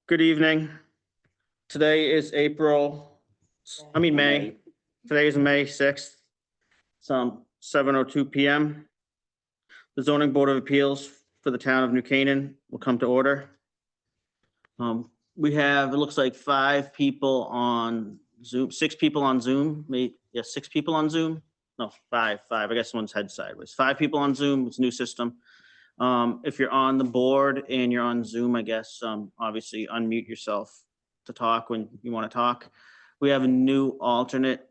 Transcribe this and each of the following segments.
Good evening. Today is May. Today is May 6th. It's 7:02 p.m. The Zoning Board of Appeals for the town of New Canaan will come to order. We have, it looks like 5 people on Zoom, 6 people on Zoom, maybe, yeah, 6 people on Zoom. No, 5, I guess one's head sideways. 5 people on Zoom, it's a new system. If you're on the board and you're on Zoom, I guess, obviously unmute yourself to talk when you want to talk. We have a new alternate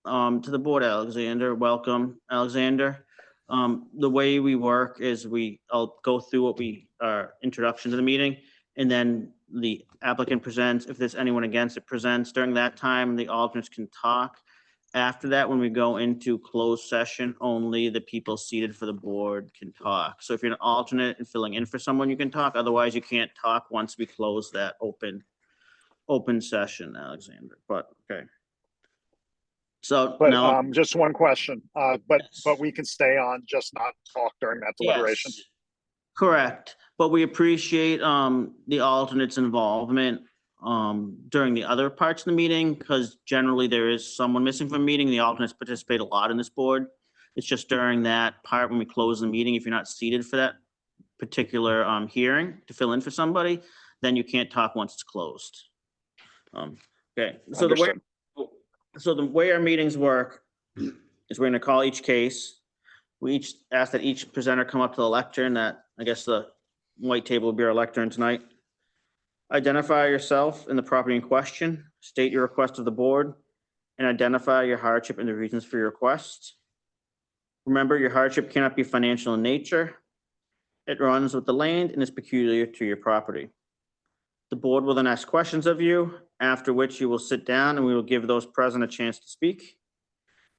to the board, Alexander. Welcome, Alexander. The way we work is I'll go through our introduction to the meeting, and then the applicant presents. If there's anyone against it, presents. During that time, the alternates can talk. After that, when we go into closed session, only the people seated for the board can talk. So if you're an alternate and filling in for someone, you can talk. Otherwise, you can't talk once we close that open session, Alexander. But okay. So But now, just one question, but yes. we can stay on, just not talk during that deliberation. Yes, correct. But we appreciate the alternate's involvement during the other parts of the meeting, because generally there is someone missing from a meeting. The alternates participate a lot in this board. It's just during that part when we close the meeting, if you're not seated for that particular hearing to fill in for somebody, then you can't talk once it's closed. Okay, so the way our meetings work is we're going to call each case. We each ask that each presenter come up to the lectern. That, I guess, the white table will be our lectern tonight. Identify yourself and the property in question, state your request to the board, and identify your hardship and the reasons for your request. Remember, your hardship cannot be financial in nature. It runs with the land and is peculiar to your property. The board will then ask questions of you, after which you will sit down and we will give those present a chance to speak.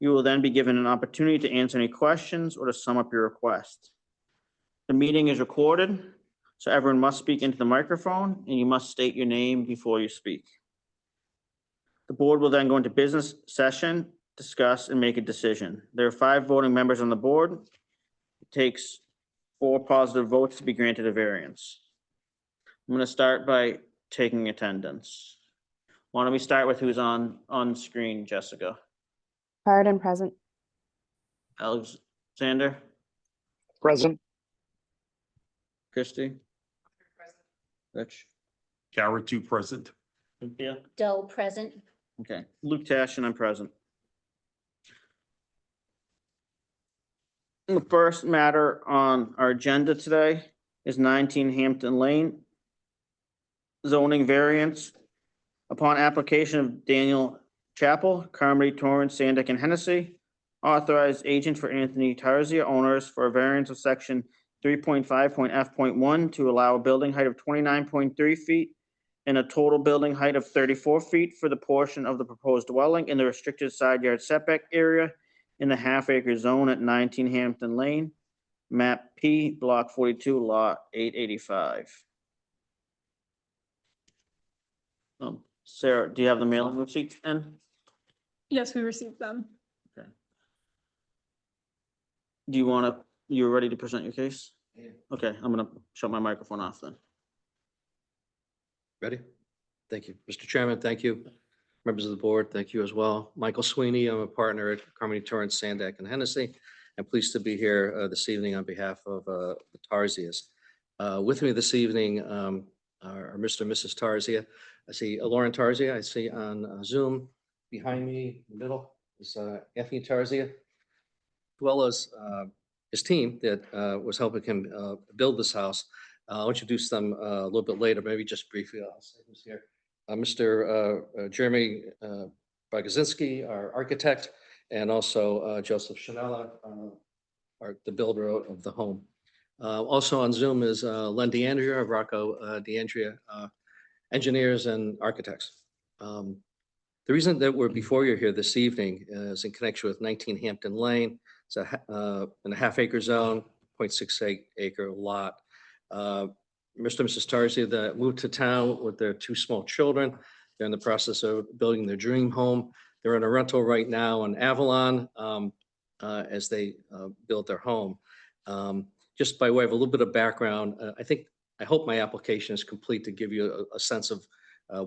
You will then be given an opportunity to answer any questions or to sum up your request. The meeting is recorded, so everyone must speak into the microphone and you must state your name before you speak. The board will then go into business session, discuss, and make a decision. There are 5 voting members on the board. It takes 4 positive votes to be granted a variance. I'm going to start by taking attendance. Why don't we start with who's on screen, Jessica? Hardin present. Alexander? Present. Christie? Rich? Garrett, present. Cynthia? Doe present. Okay, Luke Tash, and I'm present. The first matter on our agenda today is 19 Hampton Lane. Zoning variance. Upon application of Daniel Chappell, Carmody, Torrance, Sandeck, and Hennessy, authorized agent for Anthony Tarzia, owners, for a variance of section 3.5.f.1 to allow a building height of 29.3 feet and a total building height of 34 feet for the portion of the proposed dwelling in the restricted side yard setback area in the half-acre zone at 19 Hampton Lane, map P, block 42, lot 885. Sarah, do you have the mailing receipt in? Yes, we received them. Okay. Do you want to, you're ready to present your case? Yeah. Okay, I'm gonna shut my microphone off then. Ready? Thank you. Mr. Chairman, thank you. Members of the board, thank you as well. Michael Sweeney, I'm a partner at Carmody, Torrance, Sandeck, and Hennessy. I'm pleased to be here this evening on behalf of the Tarzias. With me this evening are Mr. and Mrs. Tarzia. I see Lauren Tarzia. I see on Zoom behind me in the middle is Anthony Tarzia, as well as his team that was helping him build this house. I'll introduce them a little bit later, maybe just briefly. I'll say who's here. Mr. Jeremy Bogazinski, our architect, and also Joseph Chanella, the builder of the home. Also on Zoom is Len DeAndrea of Rocco DeAndrea Engineers and Architects. The reason that we're before you here this evening is in connection with 19 Hampton Lane. It's in a half-acre zone, 0.68 acre lot. Mr. and Mrs. Tarzia that moved to town with their 2 small children. They're in the process of building their dream home. They're in a rental right now in Avalon as they build their home. Just by way of a little bit of background, I think I hope my application is complete to give you a sense of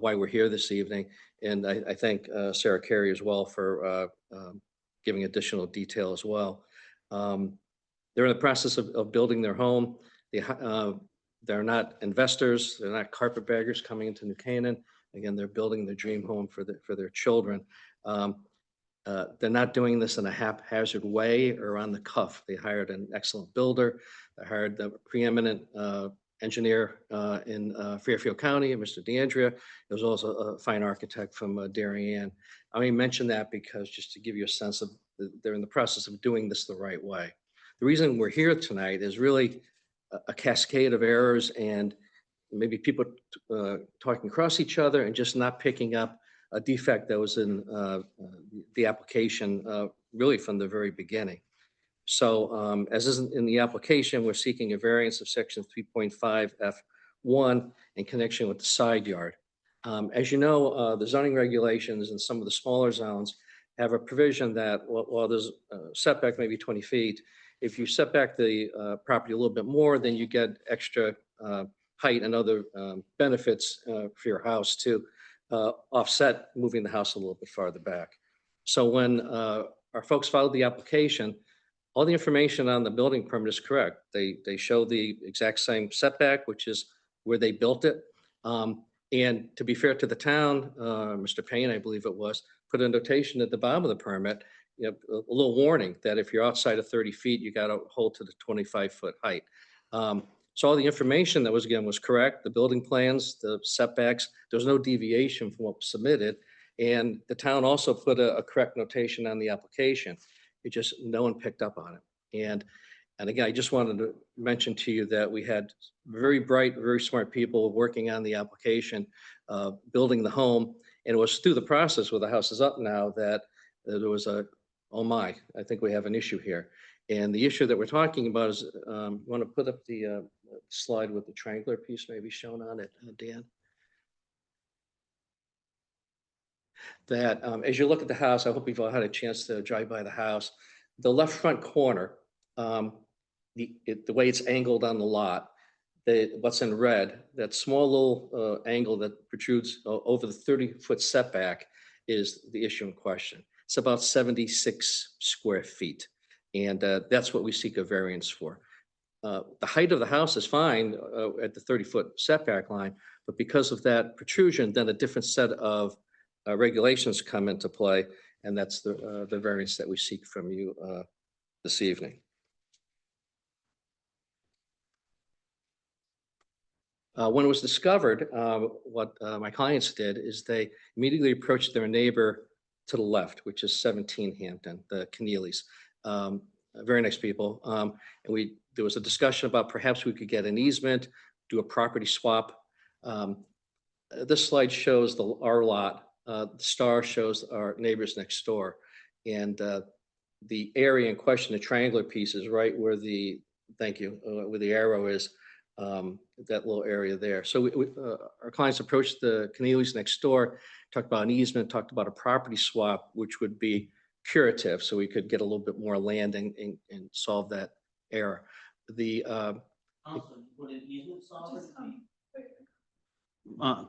why we're here this evening. And I thank Sarah Carey as well for giving additional detail as well. They're in the process of building their home. They're not investors. They're not carpetbaggers coming into New Canaan. Again, they're building their dream home for their children. They're not doing this in a haphazard way or on the cuff. They hired an excellent builder. They hired the preeminent engineer in Fairfield County, Mr. DeAndrea. There was also a fine architect from Darien. I only mention that because just to give you a sense of they're in the process of doing this the right way. The reason we're here tonight is really a cascade of errors and maybe people talking across each other and just not picking up a defect that was in the application really from the very beginning. So as is in the application, we're seeking a variance of section 3.5 F1 in connection with the side yard. As you know, the zoning regulations in some of the smaller zones have a provision that while there's setback maybe 20 feet, if you set back the property a little bit more, then you get extra height and other benefits for your house to offset moving the house a little bit farther back. So when our folks filed the application, all the information on the building permit is correct. They show the exact same setback, which is where they built it. And to be fair to the town, Mr. Payne, I believe it was, put a notation at the bottom of the permit, you know, a little warning that if you're outside of 30 feet, you got to hold to the 25-foot height. So all the information that was correct. The building plans, the setbacks, there was no deviation from what was submitted. And the town also put a correct notation on the application. It just, no one picked up on it. And again, I just wanted to mention to you that we had very bright, very smart people working on the application, building the home. And it was through the process where the house is up now that there was oh my, I think we have an issue here. And the issue that we're talking about is, you want to put up the slide with the triangular piece maybe shown on it, Dan? That as you look at the house, I hope you've all had a chance to drive by the house. The left front corner, the way it's angled on the lot, what's in red, that small little angle that protrudes over the 30-foot setback is the issue in question. It's about 76 square feet. And that's what we seek a variance for. The height of the house is fine at the 30-foot setback line, but because of that protrusion, then a different set of regulations come into play, and that's the variance that we seek from you this evening. When it was discovered, what my clients did is they immediately approached their neighbor to the left, which is 17 Hampton, the Keneally's. Very nice people. And there was a discussion about perhaps we could get an easement, do a property swap. This slide shows our lot. The star shows our neighbors next door. And the area in question, the triangular piece, is right where the, thank you, where the arrow is, that little area there. So our clients approached the Keneally's next door, talked about an easement, talked about a property swap, which would be curative, so we could get a little bit more land and solve that error. Would an easement solve it?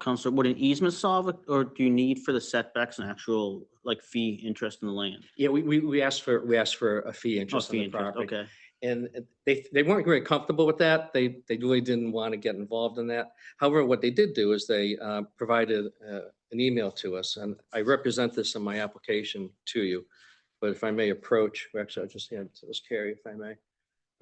Counselor, would an easement solve it, or do you need for the setbacks an actual like fee interest in the land? Yeah, we asked for a fee Oh, interest in fee the interest, property. okay. And they weren't very comfortable with that. They really didn't want to get involved in that. However, what they did do is they provided an email to us, and I represent this in my application to you. But if I may approach, actually, I'll just hand it to Ms. Carey, if I may.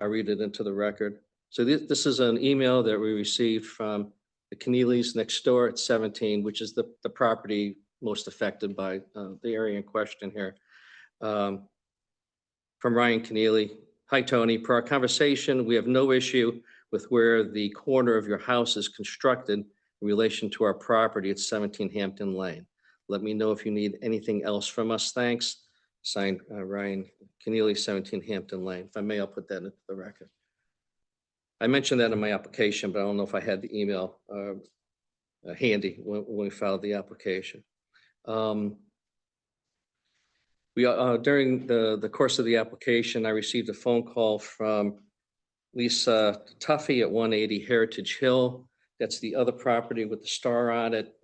I'll read it into the record. So this is an email that we received from the Keneally's next door at 17, which is the property most affected by the area in question here. From Ryan Keneally. Hi, Tony. Per our conversation, we have no issue with where the corner of your house is constructed in relation to our property at 17 Hampton Lane. Let me know if you need anything else from us. Thanks. Signed, Ryan Keneally, 17 Hampton Lane. If I may, I'll put that into the record. I mentioned that in my application, but I don't know if I had the email handy when we filed the application. During the course of the application, I received a phone call from Lisa Tuffy at 180 Heritage Hill. That's the other property with the star on it.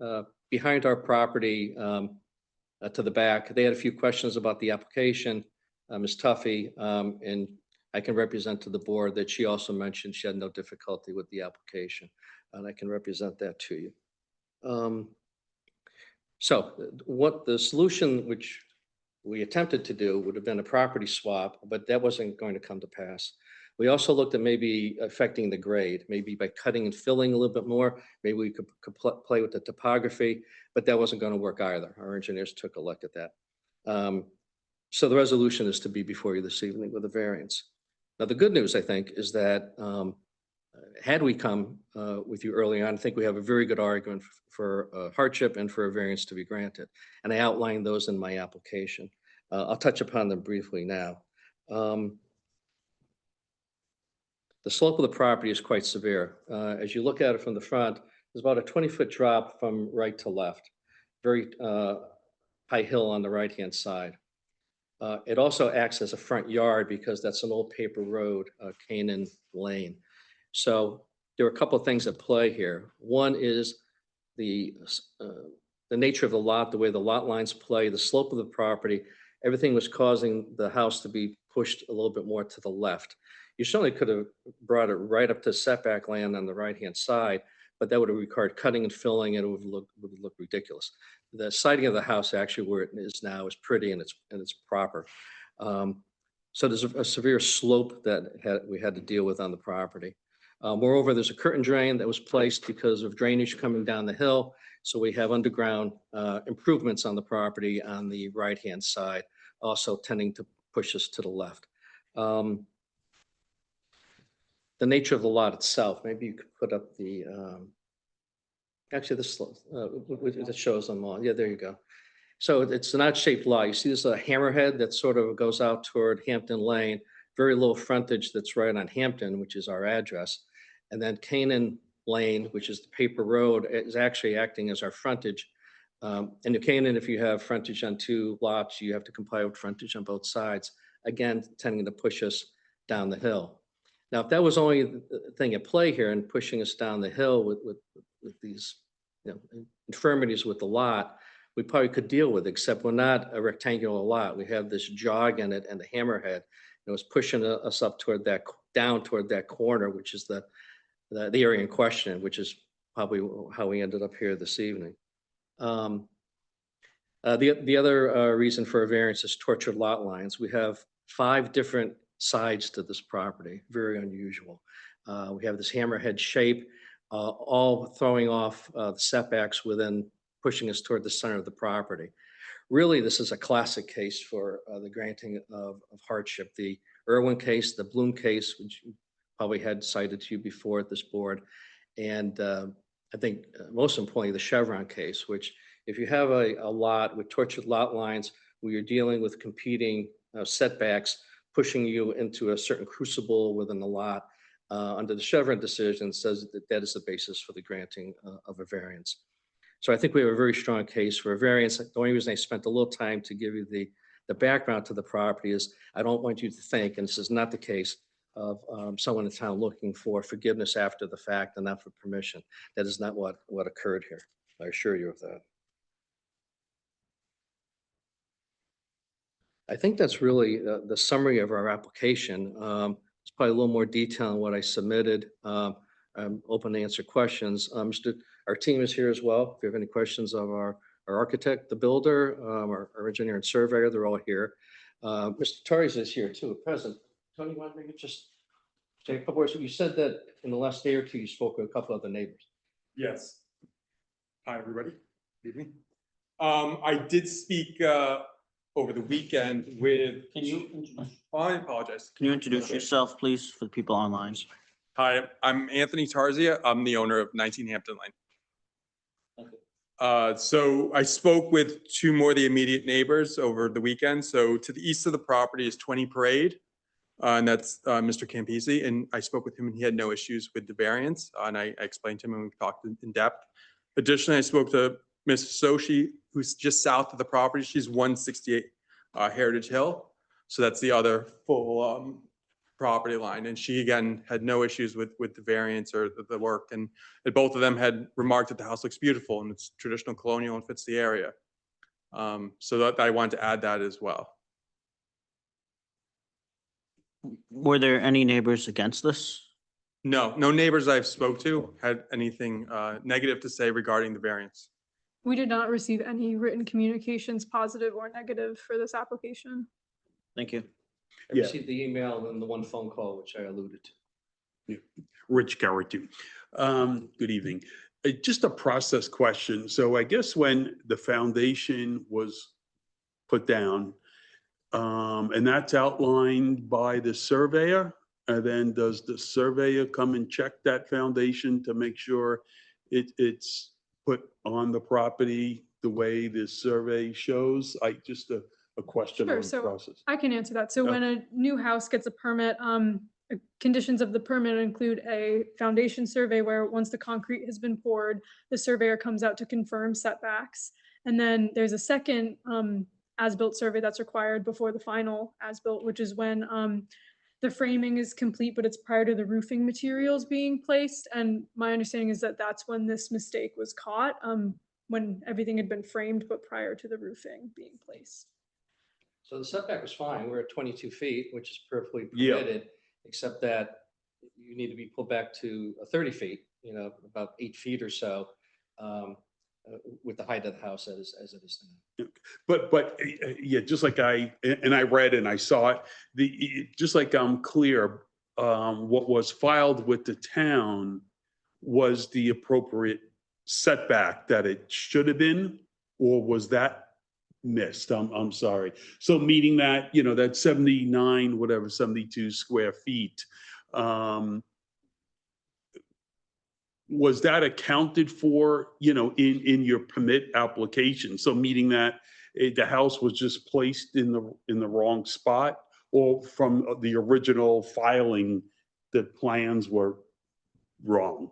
Behind our property, to the back, they had a few questions about the application, Ms. Tuffy, and I can represent to the board that she also mentioned she had no difficulty with the application, and I can represent that to you. So what the solution which we attempted to do would have been a property swap, but that wasn't going to come to pass. We also looked at maybe affecting the grade, maybe by cutting and filling a little bit more. Maybe we could play with the topography, but that wasn't going to work either. Our engineers took a look at that. So the resolution is to be before you this evening with a variance. Now, the good news, I think, is that had we come with you early on, I think we have a very good argument for hardship and for a variance to be granted. And I outlined those in my application. I'll touch upon them briefly now. The slope of the property is quite severe. As you look at it from the front, there's about a 20-foot drop from right to left, very high hill on the right-hand side. It also acts as a front yard because that's an old paper road, Canaan Lane. So there are a couple of things at play here. One is the nature of the lot, the way the lot lines play, the slope of the property. Everything was causing the house to be pushed a little bit more to the left. You certainly could have brought it right up to setback land on the right-hand side, but that would have required cutting and filling, and it would look ridiculous. The siding of the house, actually where it is now, is pretty and it's proper. So there's a severe slope that we had to deal with on the property. Moreover, there's a curtain drain that was placed because of drainage coming down the hill. So we have underground improvements on the property on the right-hand side, also tending to push us to the left. The nature of the lot itself, maybe you could put up the, actually this it shows them all. Yeah, there you go. So it's an odd-shaped lot. You see this hammerhead that sort of goes out toward Hampton Lane, very low frontage that's right on Hampton, which is our address. And then Canaan Lane, which is the paper road, is actually acting as our frontage. And in Canaan, if you have frontage on two lots, you have to comply with frontage on both sides, again, tending to push us down the hill. Now, if that was only the thing at play here and pushing us down the hill with these infirmities with the lot, we probably could deal with it, except we're not a rectangular lot. We have this jog in it and the hammerhead. It was pushing us up toward that, down toward that corner, which is the area in question, which is probably how we ended up here this evening. The other reason for a variance is tortured lot lines. We have 5 different sides to this property, very unusual. We have this hammerhead shape, all throwing off the setbacks within pushing us toward the center of the property. Really, this is a classic case for the granting of hardship. The Irwin case, the Bloom case, which you probably had cited to you before at this board, and I think most importantly, the Chevron case, which if you have a lot with tortured lot lines where you're dealing with competing setbacks, pushing you into a certain crucible within the lot, under the Chevron decision says that is the basis for the granting of a variance. So I think we have a very strong case for a variance. The only reason I spent a little time to give you the background to the property is I don't want you to think, and this is not the case, of someone in town looking for forgiveness after the fact and not for permission. That is not what occurred here. I assure you of that. I think that's really the summary of our application. It's probably a little more detail on what I submitted. I'm open to answer questions. Our team is here as well. If you have any questions of our architect, the builder, our engineer and surveyor, they're all here. Mr. Torres is here too, present. Tony, why don't you just say a couple words? You said that in the last day or two, you spoke with a couple other neighbors. Yes. Hi, everybody. Good evening. I did speak over the weekend with. Can you introduce? I apologize. Can you introduce yourself, please, for the people online? Hi, I'm Anthony Tarzia. I'm the owner of 19 Hampton Lane. So I spoke with 2 more of the immediate neighbors over the weekend. So to the east of the property is 20 Parade, and that's Mr. Campisi. And I spoke with him and he had no issues with the variance. And I explained to him and we talked in depth. Additionally, I spoke to Ms. Soshi, who's just south of the property. She's 168 Heritage Hill. So that's the other full property line. And she, again, had no issues with the variance or the work. And both of them had remarked that the house looks beautiful and it's traditional colonial and fits the area. So that I wanted to add that as well. Were there any neighbors against this? No, no neighbors I've spoke to had anything negative to say regarding the variance. We did not receive any written communications, positive or negative, for this application. Thank you. I Yeah. received the email and the one phone call, which I alluded to. Rich Garrett. Good evening. Just a process question. So I guess when the foundation was put down, and that's outlined by the surveyor, and then does the surveyor come and check that foundation to make sure it's put on the property the way the survey shows? Just a question Sure, on the so process. I can answer that. So when a new house gets a permit, conditions of the permit include a foundation survey where once the concrete has been poured, the surveyor comes out to confirm setbacks. And then there's a second as-built survey that's required before the final as-built, which is when the framing is complete, but it's prior to the roofing materials being placed. And my understanding is that that's when this mistake was caught, when everything had been framed, but prior to the roofing being placed. So the setback was fine. We're at 22 feet, which is perfectly Yeah. permitted, except that you need to be pulled back to 30 feet, about 8 feet or so, with the height of the house as it is now. But yeah, just like I read and I saw it, just like I'm clear, what was filed with the town was the appropriate setback that it should have been, or was that missed? I'm sorry. So meaning that, that 79, whatever, 72 square feet, was that accounted for, in your permit application? So meaning that the house was just placed in the wrong spot, or from the original filing, the plans were wrong?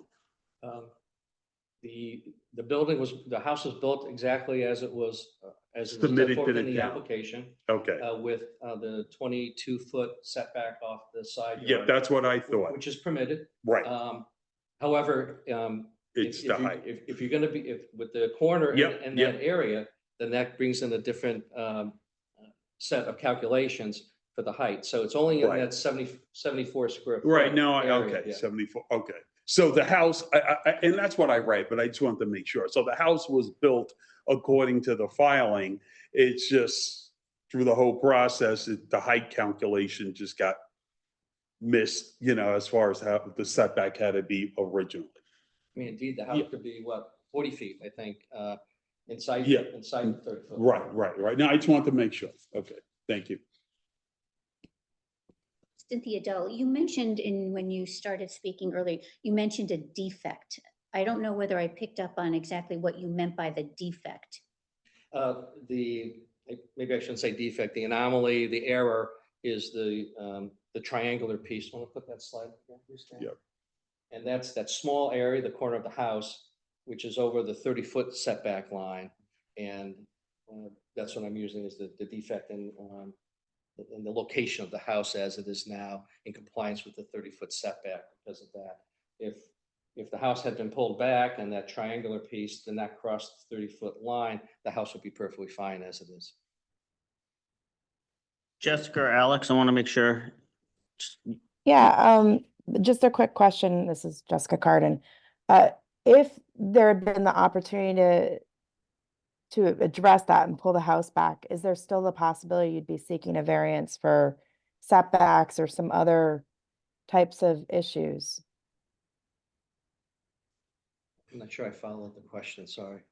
The house was built exactly as it was Submitted set forth to in the the town. application, Okay. with the 22-foot setback off the side Yeah, yard, that's what I thought. which is permitted. Right. However, It's the height. if you're gonna be, with the corner Yep, in yep. that area, then that brings in a different set of calculations for the height. So it's only in Right. that 74 square foot. Right, no, area, okay, yeah. 74, okay. So the house, and that's what I read, but I just wanted to make sure. So the house was built according to the filing. It's just through the whole process, the height calculation just got missed, as far as how the setback had to be originally. I mean, indeed, the house Yeah. could be, 40 feet, I think, inside Yeah. the 30-foot. Right. Now, I just wanted to make sure. Okay, thank you. Cynthia Dell, you mentioned when you started speaking earlier, you mentioned a defect. I don't know whether I picked up on exactly what you meant by the defect. Maybe I shouldn't say defect, the anomaly, the error is the triangular piece. Want to put that slide again, please, Dan? Yep. And that's that small area, the corner of the house, which is over the 30-foot setback line. And that's what I'm using as the defect in the location of the house as it is now, in compliance with the 30-foot setback. Because of that, if the house had been pulled back and that triangular piece did not cross the 30-foot line, the house would be perfectly fine as it is. Jessica or Alex, I want to make sure. Yeah, just a quick question. This is Jessica Carden. If there had been the opportunity to address that and pull the house back, is there still the possibility you'd be seeking a variance for setbacks or some other types of issues? I'm not sure I followed the question, sorry.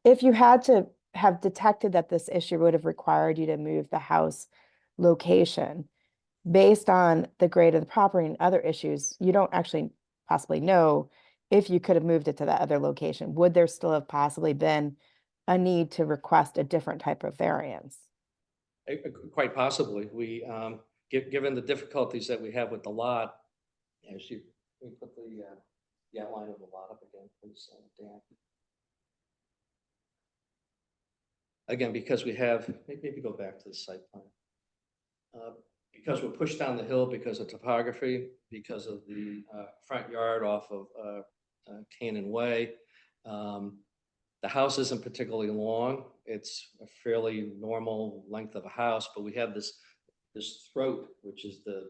If you had to have detected that this issue would have required you to move the house location, based on the grade of the property and other issues, you don't actually possibly know if you could have moved it to that other location. Would there still have possibly been a need to request a different type of variance? Quite possibly. We, given the difficulties that we have with the lot, as you put the outline of the lot up again, please, Dan. Again, because we have, maybe go back to the site plan. because we're pushed down the hill because of topography, because of the front yard off of Cannon Way. The house isn't particularly long. It's a fairly normal length of a house, but we have this throat, which is the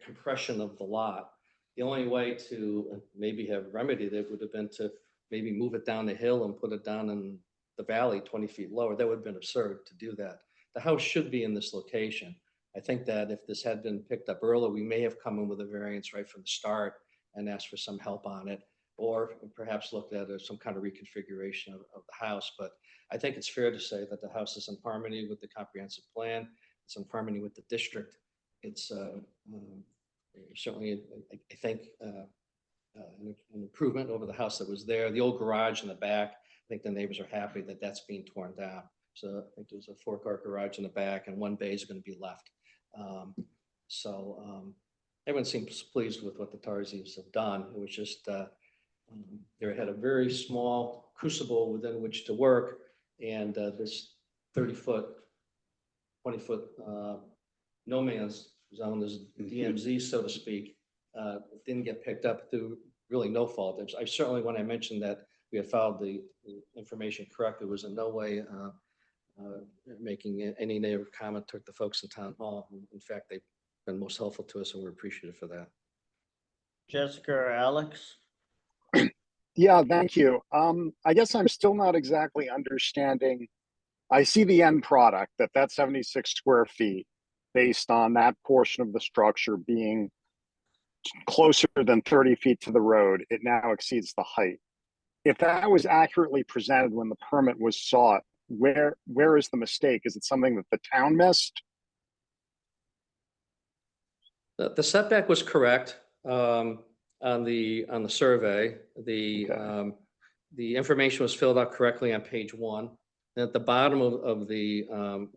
compression of the lot. The only way to maybe have remedied it would have been to maybe move it down the hill and put it down in the valley 20 feet lower. That would have been absurd to do that. The house should be in this location. I think that if this had been picked up earlier, we may have come in with a variance right from the start and asked for some help on it, or perhaps looked at some kind of reconfiguration of the house. But I think it's fair to say that the house is in harmony with the comprehensive plan. It's in harmony with the district. It's certainly, I think, an improvement over the house that was there. The old garage in the back, I think the neighbors are happy that that's being torn down. So I think there's a 4-car garage in the back and 1 bay is going to be left. Everyone seems pleased with what the Tarzies have done. It was just, they had a very small crucible within which to work, and this 30-foot, 20-foot no man's zone, this DMZ, so to speak, didn't get picked up through really no fault. I certainly, when I mentioned that we had filed the information correct, it was in no way making any negative comment toward the folks in town hall. In fact, they've been most helpful to us, and we're appreciative for that. Jessica or Alex? Yeah, thank you. I guess I'm still not exactly understanding. I see the end product, that's 76 square feet based on that portion of the structure being closer than 30 feet to the road. It now exceeds the height. If that was accurately presented when the permit was sought, where is the mistake? Is it something that the town missed? The setback was correct on the survey. The information was filled out correctly on page 1. And at the bottom of the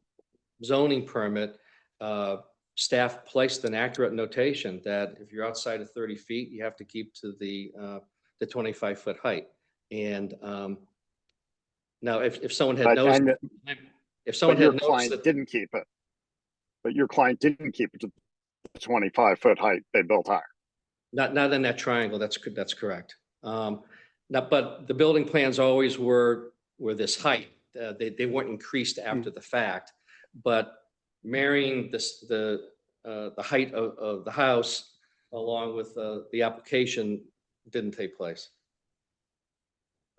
zoning permit, staff placed an accurate notation that if you're outside of 30 feet, you have to keep to the 25-foot height. And now, if someone had noticed, But your client didn't keep it to the 25-foot height, they built higher. Not in that triangle. That's correct. Now, but the building plans always were this height. They weren't increased after the fact, but marrying the height of the house along with the application didn't take place.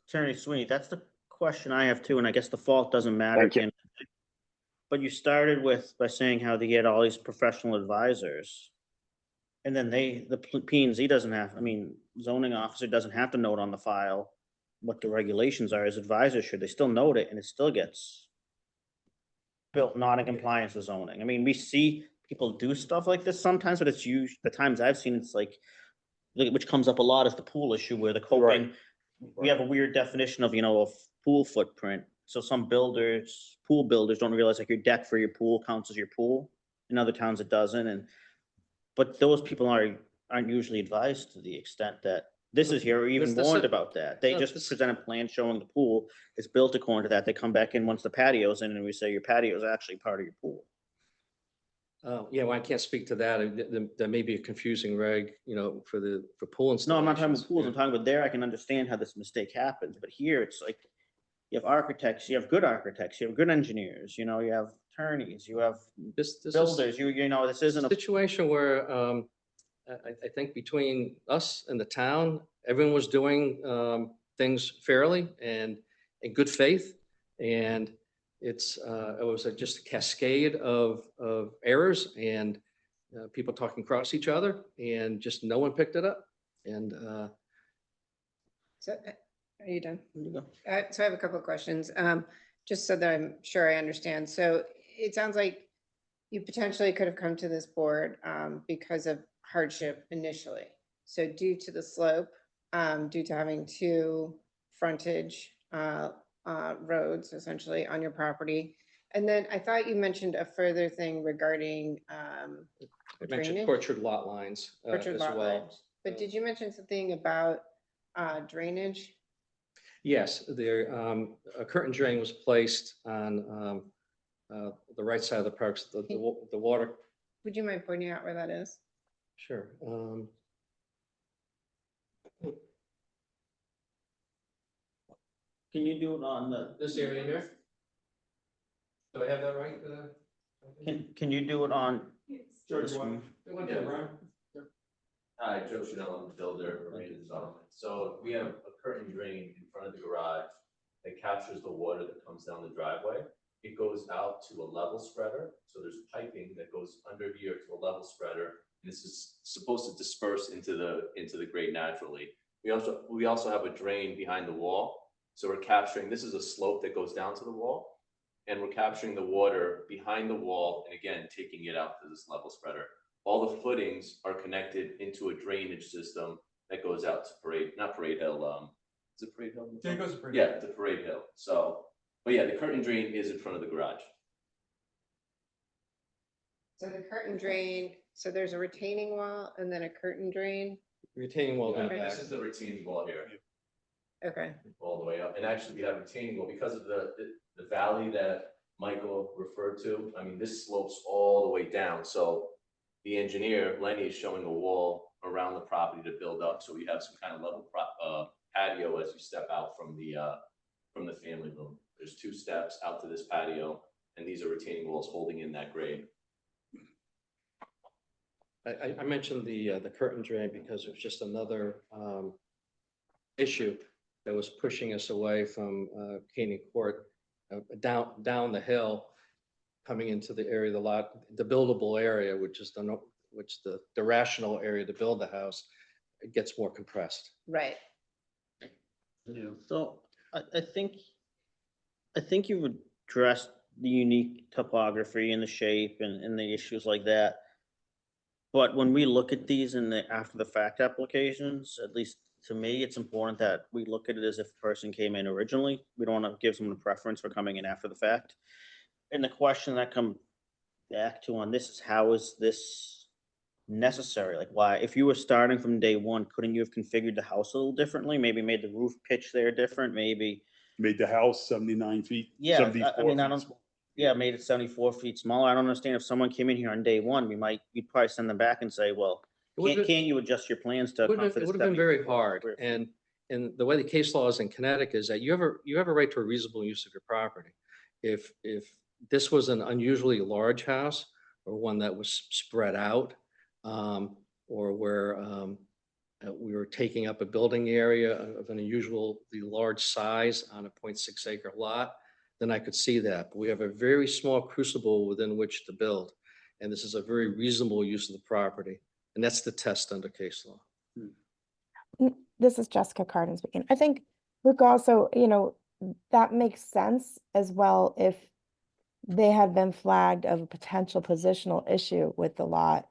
Attorney Sweeney, that's the question I have too, and I guess the fault doesn't matter. Thank you. But you started by saying how they get all these professional advisors. And then the P&Z doesn't have, zoning officer doesn't have to note on the file what the regulations are. As advisors should, they still note it and it still gets built not in compliance with zoning. We see people do stuff like this sometimes, but it's usually, the times I've seen, it's like, which comes up a lot, is the pool issue where the coping, we have a weird definition of, a pool footprint. So some pool builders don't realize like your deck for your pool counts as your pool. In other towns it doesn't. But those people aren't usually advised to the extent that this is here, or even warned about that. They just present a plan showing the pool is built according to that. They come back in once the patio's in and we say your patio is actually part of your pool. Yeah, well, I can't speak to that. There may be a confusing reg, for pool installations. No, I'm not talking about pools. I'm talking about there. I can understand how this mistake happens, but here it's like you have architects, you have good architects, you have good engineers, you have attorneys, you have This builders. is This isn't a a situation where I think between us and the town, everyone was doing things fairly and in good faith, and it was just a cascade of errors and people talking across each other, and just no one picked it up. And So, are you done? There you go. So I have a couple of questions, just so that I'm sure I understand. So it sounds like you potentially could have come to this board because of hardship initially. So due to the slope, due to having 2 frontage roads essentially on your property. And then I thought you mentioned a further thing regarding I mentioned drainage? tortured lot lines Tortured as lot well. lines. But did you mention something about drainage? Yes, there, a curtain drain was placed on the right side of the parks. The water would you mind pointing out where that is? Sure. Can you do it on the, This area here? Do I have that right? can you do it on? Sure, this you want- one? Hi, Joe Chanel, I'm the builder, Marina Development. So we have a curtain drain in front of the garage that captures the water that comes down the driveway. It goes out to a level spreader. So there's piping that goes under here to a level spreader. And this is supposed to disperse into the grade naturally. We also have a drain behind the wall. So we're capturing, this is a slope that goes down to the wall. And we're capturing the water behind the wall and again, taking it out to this level spreader. All the footings are connected into a drainage system that goes out to not Parade Hill, is it Parade Hill? Yeah, it goes to Parade Yeah, to Parade Hill. So, but yeah, the curtain drain is in front of the garage. So the curtain drain, so there's a retaining wall and then a curtain drain. Retaining wall in the Yeah, back. this is the retaining wall here, Okay, all the way up. And actually, we have retaining wall because of the valley that Michael referred to. I mean, this slopes all the way down. So the engineer, Lenny, is showing a wall around the property to build up. So we have some kind of level patio as you step out from the family room. There's 2 steps out to this patio, and these are retaining walls holding in that grade. I mentioned the curtain drain because it was just another issue that was pushing us away from Caney Court, down the hill, coming into the area of the lot, the buildable area, which is the rational area to build the house, it gets more compressed. right. So I think you've addressed the unique topography and the shape and the issues like that. But when we look at these in the after the fact applications, at least to me, it's important that we look at it as if the person came in originally. We don't want to give someone a preference for coming in after the fact. And the question that come back to on this is how is this necessary? Like why, if you were starting from day one, couldn't you have configured the house a little differently? Maybe made the roof pitch there different, maybe. Made the house 79 feet. Yeah, 74 I mean, I feet don't, small. yeah, made it 74 feet smaller. I don't understand if someone came in here on day one, you'd probably send them back and say, well, It would've- can't you adjust your plans to? It account for would this have been very 74 hard. square feet? And the way the case law is in Connecticut is that you have a right to a reasonable use of your property. If this was an unusually large house or one that was spread out, or where we were taking up a building area of an unusually large size on a 0.6 acre lot, then I could see that. But we have a very small crucible within which to build. And this is a very reasonable use of the property. And that's the test under case law. This is Jessica Carden speaking. I think, Luke, also, that makes sense as well if they had been flagged of a potential positional issue with the lot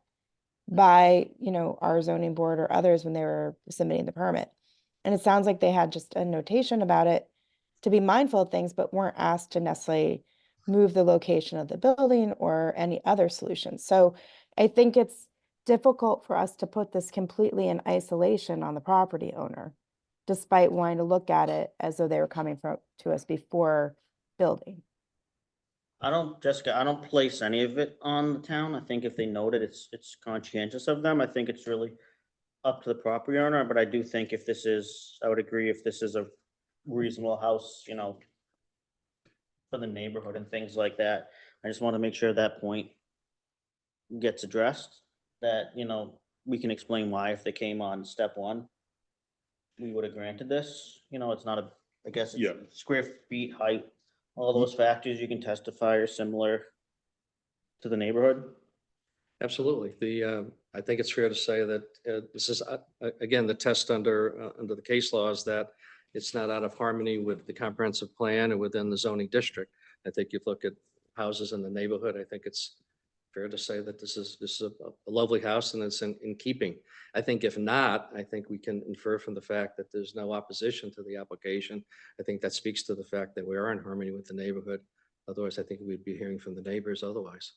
by, our zoning board or others when they were submitting the permit. And it sounds like they had just a notation about it to be mindful of things, but weren't asked to necessarily move the location of the building or any other solution. So I think it's difficult for us to put this completely in isolation on the property owner, despite wanting to look at it as though they were coming to us before building. Jessica, I don't place any of it on the town. I think if they note it, it's conscientious of them. I think it's really up to the property owner, but I do think I would agree if this is a reasonable house, for the neighborhood and things like that. I just want to make sure that point gets addressed, that, we can explain why if they came on step one, we would have granted this, it's not I guess Yeah. it's square feet, height, all those factors you can testify are similar to the neighborhood. Absolutely. I think it's fair to say that this is, again, the test under the case law is that it's not out of harmony with the comprehensive plan and within the zoning district. I think you look at houses in the neighborhood, I think it's fair to say that this is a lovely house and it's in keeping. I think if not, I think we can infer from the fact that there's no opposition to the application. I think that speaks to the fact that we are in harmony with the neighborhood. Otherwise, I think we'd be hearing from the neighbors otherwise.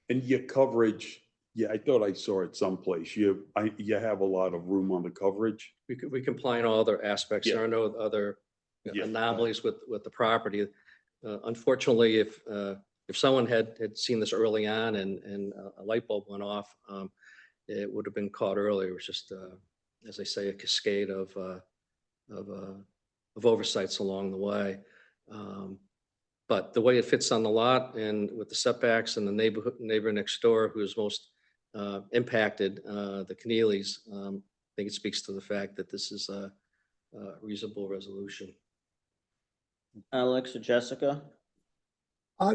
And your coverage, yeah, I thought I saw it someplace. You have a lot of room on the coverage. We comply in all other aspects. Yeah. There are no other Yeah. anomalies with the property. Unfortunately, if if someone had seen this early on and a light bulb went off, it would have been caught earlier. It was just, as I say, a cascade of oversights along the way. But the way it fits on the lot and with the setbacks and the neighbor next door who's most impacted, the Keneally's, I think it speaks to the fact that this is a reasonable resolution. Alex or Jessica?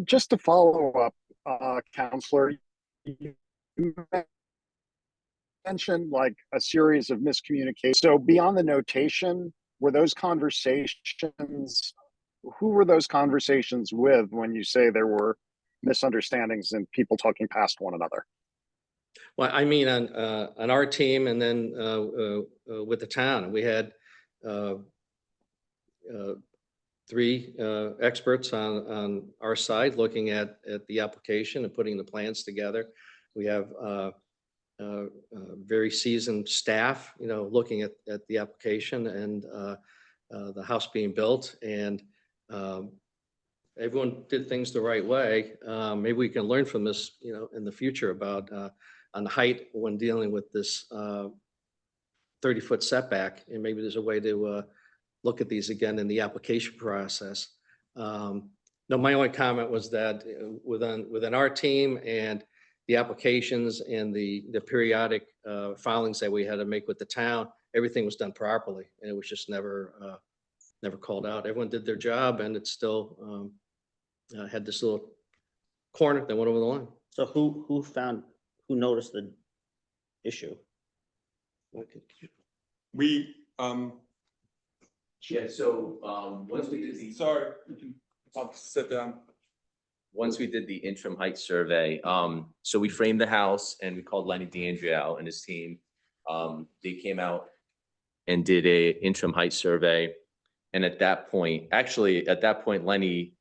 Just to follow up, Counselor, you mentioned like a series of miscommunications. So beyond the notation, were those conversations, who were those conversations with when you say there were misunderstandings and people talking past one another? Well, I mean, on our team and then with the town, we had 3 experts on our side looking at the application and putting the plans together. We have very seasoned staff, looking at the application and the house being built, and everyone did things the right way. Maybe we can learn from this, in the future about on the height when dealing with this 30-foot setback, and maybe there's a way to look at these again in the application process. No, my only comment was that within our team and the applications and the periodic filings that we had to make with the town, everything was done properly, and it was just never called out. Everyone did their job, and it still had this little corner that went over the line. So who noticed the issue? We, Yeah, so, once we did the. sorry, I'll sit down. Once we did the interim height survey, so we framed the house and we called Lenny DeAndrea and his team. They came out and did a interim height survey. And at that point, Lenny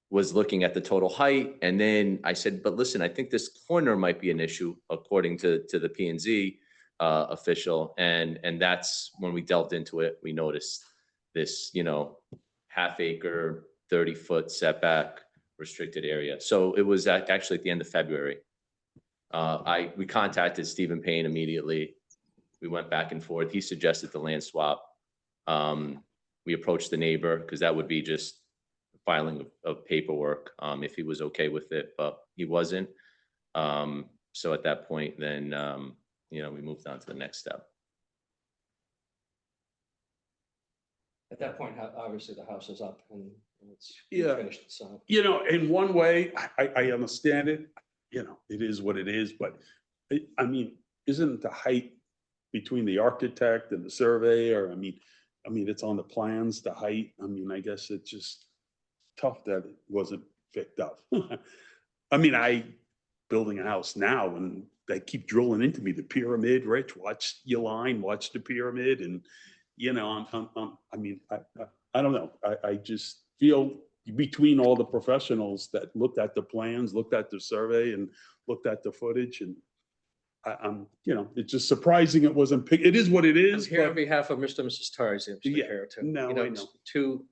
was looking at the total height. And then I said, but listen, I think this corner might be an issue according to the P&Z official. And that's when we delved into it. We noticed this, half-acre, 30-foot setback restricted area. So it was actually at the end of February. We contacted Stephen Payne immediately. We went back and forth. He suggested the land swap. We approached the neighbor because that would be just filing of paperwork if he was okay with it, but he wasn't. So at that point, then, we moved on to the next step. At that point, obviously the house is up and it's Yeah. finished. So In one way, I understand it, it is what it is, but I mean, isn't the height between the architect and the surveyor, I mean, it's on the plans, the height, I guess it's just tough that it wasn't picked up. I mean, building a house now and they keep drilling into me, the pyramid, Rich, watch your line, watch the pyramid. And, I don't know. I just feel between all the professionals that looked at the plans, looked at the survey and looked at the footage, and it's just surprising it wasn't picked. It is what it I'm is. here on But behalf of Mr. and Mrs. Tarzi. Yeah, too. no, I know. Two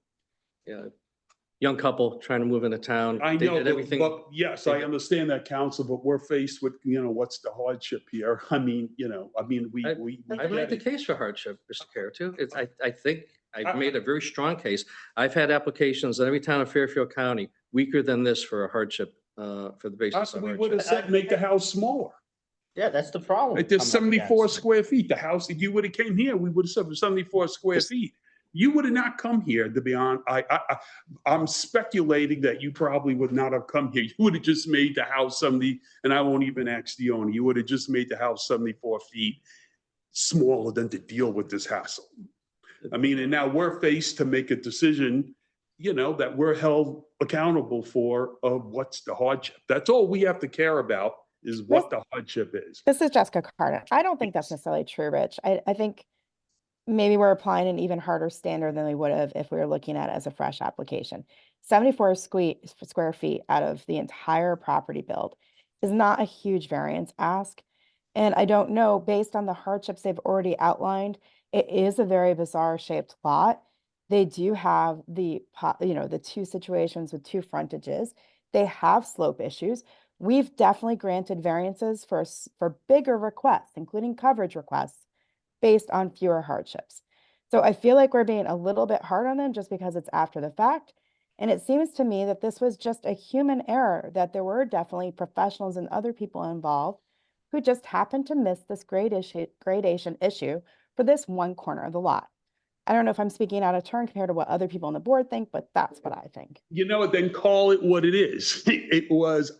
young couple trying to move into town. I They know, did everything. but yes, I understand that, counsel, but we're faced with, what's the hardship here? I we made get the it. case for hardship, Mr. Caratu. I think I've made a very strong case. I've had applications in every town in Fairfield County weaker than this for a hardship, for the basis of We would have hardship. said, make the house smaller. Yeah, that's the problem. Like, there's I'm up 74 against. square feet. The house, if you would have came here, we would have said 74 square feet. You would have not come here, to be honest. I'm speculating that you probably would not have come here. You would have just made the house 70, and I won't even ask the owner. You would have just made the house 74 feet smaller than to deal with this hassle. And now we're faced to make a decision, that we're held accountable for of what's the hardship. That's all we have to care about is what the hardship is. This is Jessica Carter. I don't think that's necessarily true, Rich. I think maybe we're applying an even harder standard than we would have if we were looking at it as a fresh application. 74 square feet out of the entire property build is not a huge variance ask. And I don't know, based on the hardships they've already outlined, it is a very bizarre shaped lot. They do have the 2 situations with 2 frontages. They have slope issues. We've definitely granted variances for bigger requests, including coverage requests, based on fewer hardships. So I feel like we're being a little bit hard on them just because it's after the fact. And it seems to me that this was just a human error, that there were definitely professionals and other people involved who just happened to miss this gradation issue for this one corner of the lot. I don't know if I'm speaking out of turn compared to what other people on the board think, but that's what I think. You know, then call it what it is. It was,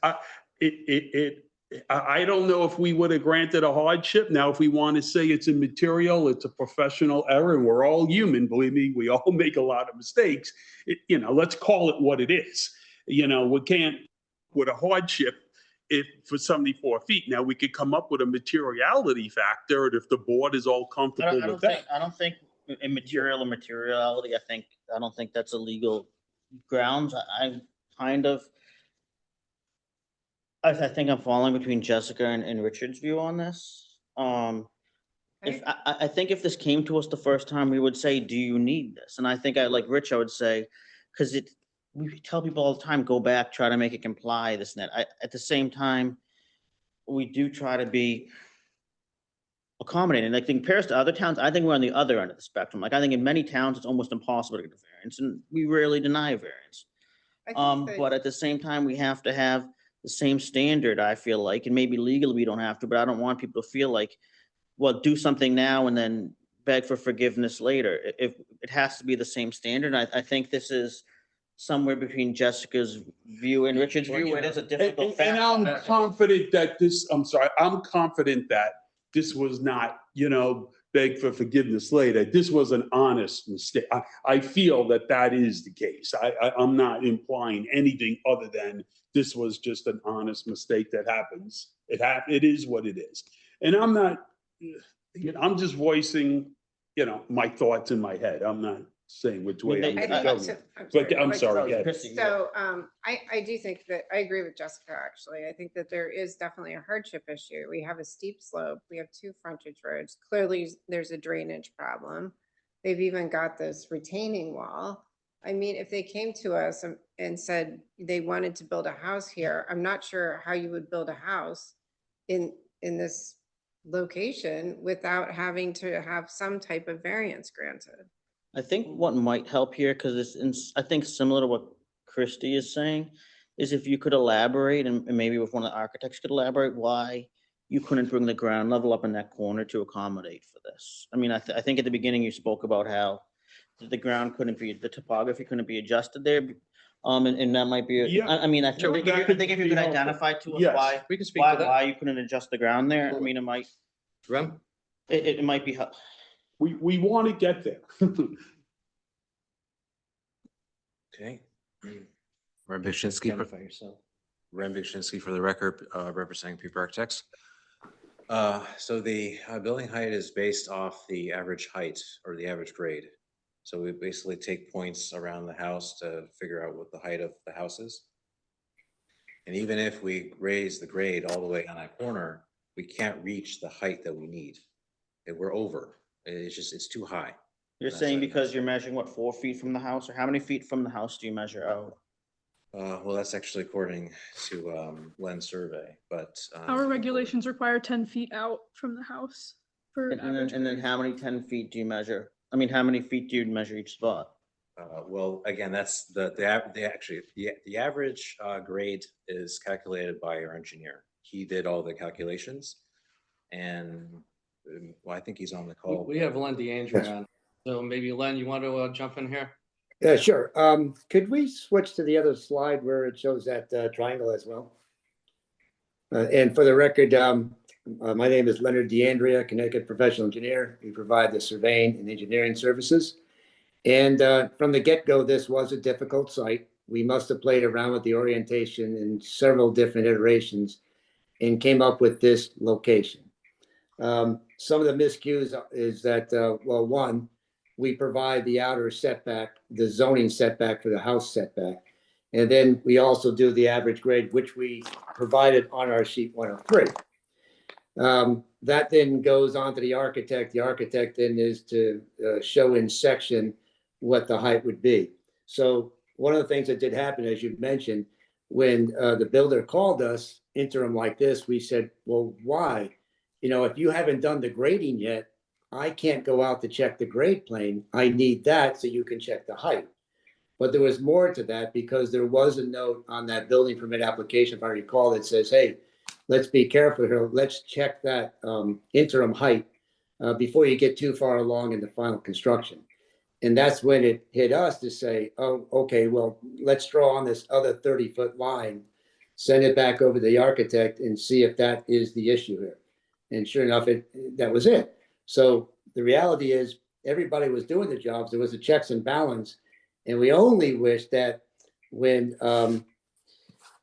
I don't know if we would have granted a hardship. Now, if we want to say it's immaterial, it's a professional error, and we're all human, believe me, we all make a lot of mistakes. Let's call it what it is. We can't, with a hardship, if for 74 feet. Now, we could come up with a materiality factor, and if the board is all comfortable with that. I don't think immaterial or materiality, I don't think that's a legal grounds. I think I'm falling between Jessica and Richard's view on this. I think if this came to us the first time, we would say, do you need this? And I think like Rich, I would say, because we tell people all the time, go back, try to make it comply, this and that. At the same time, we do try to be accommodating. Like, in comparison to other towns, I think we're on the other end of the spectrum. Like, I think in many towns, it's almost impossible to get a variance, and we rarely deny a variance. I think that- But at the same time, we have to have the same standard, I feel like, and maybe legally we don't have to, but I don't want people to feel like, well, do something now and then beg for forgiveness later. If it has to be the same standard, I think this is somewhere between Jessica's view and Richard's view. It is a difficult fact. And I'm confident that I'm confident that this was not, beg for forgiveness later. This was an honest mistake. I feel that is the case. I'm not implying anything other than this was just an honest mistake that happens. It is what it is. And I'm not, I'm just voicing, my thoughts in my head. I'm not saying which way I'm I gonna think go. so. But I'm sorry, yeah. Chrissy, So I do think that, I agree with Jessica, actually. I think that there is definitely a hardship issue. We have a steep slope. We have 2 frontage roads. Clearly, there's a drainage problem. They've even got this retaining wall. I mean, if they came to us and said they wanted to build a house here, I'm not sure how you would build a house in this location without having to have some type of variance granted. I think what might help here, because I think similar to what Christy is saying, is if you could elaborate, and maybe if one of the architects could elaborate why you couldn't bring the ground level up in that corner to accommodate for this. I mean, I think at the beginning you spoke about how the topography couldn't be adjusted there. And that might be, Yeah. I mean, I Sure, think that if could you be could helpful. identify to us Yes. why, We can speak to that. why you couldn't adjust the ground there. I mean, it might be, We want to get there. Okay. Rem Vichinsky, Identify yourself. Rem Vichinsky for the record, representing People Architects. So the building height is based off the average height or the average grade. So we basically take points around the house to figure out what the height of the house is. And even if we raise the grade all the way on that corner, we can't reach the height that we need. We're over. It's too high. you're That's saying right. because you're measuring what, 4 feet from the house, or how many feet from the house do you measure out? Well, that's actually according to Len's survey, but. Our regulations require 10 feet out from the house for average. And then grade. how many 10 feet do you measure? I mean, how many feet do you measure each spot? Well, again, that's the average grade is calculated by our engineer. He did all the calculations. And well, I think he's on the call. We have Len DeAndrea on. So maybe Len, you want to jump in here? Yeah, sure. Could we switch to the other slide where it shows that triangle as well? And for the record, my name is Leonard DeAndrea, Connecticut professional engineer. We provide the surveying and engineering services. And from the get-go, this was a difficult site. We must have played around with the orientation in several different iterations and came up with this location. Some of the miscues is that, well, one, we provide the outer setback, the zoning setback for the house setback. And then we also do the average grade, which we provided on our sheet 103. That then goes on to the architect. The architect then is to show in section what the height would be. So one of the things that did happen, as you mentioned, when the builder called us, interim like this, we said, well, why? You know, if you haven't done the grading yet, I can't go out to check the grade plane. I need that so you can check the height. But there was more to that because there was a note on that building permit application, if I recall, that says, hey, let's be careful here. Let's check that interim height before you get too far along in the final construction. And that's when it hit us to say, oh, okay, well, let's draw on this other 30-foot line, send it back over to the architect and see if that is the issue here. And sure enough, that was it. So the reality is everybody was doing the jobs. There was a checks and balance. And we only wish that when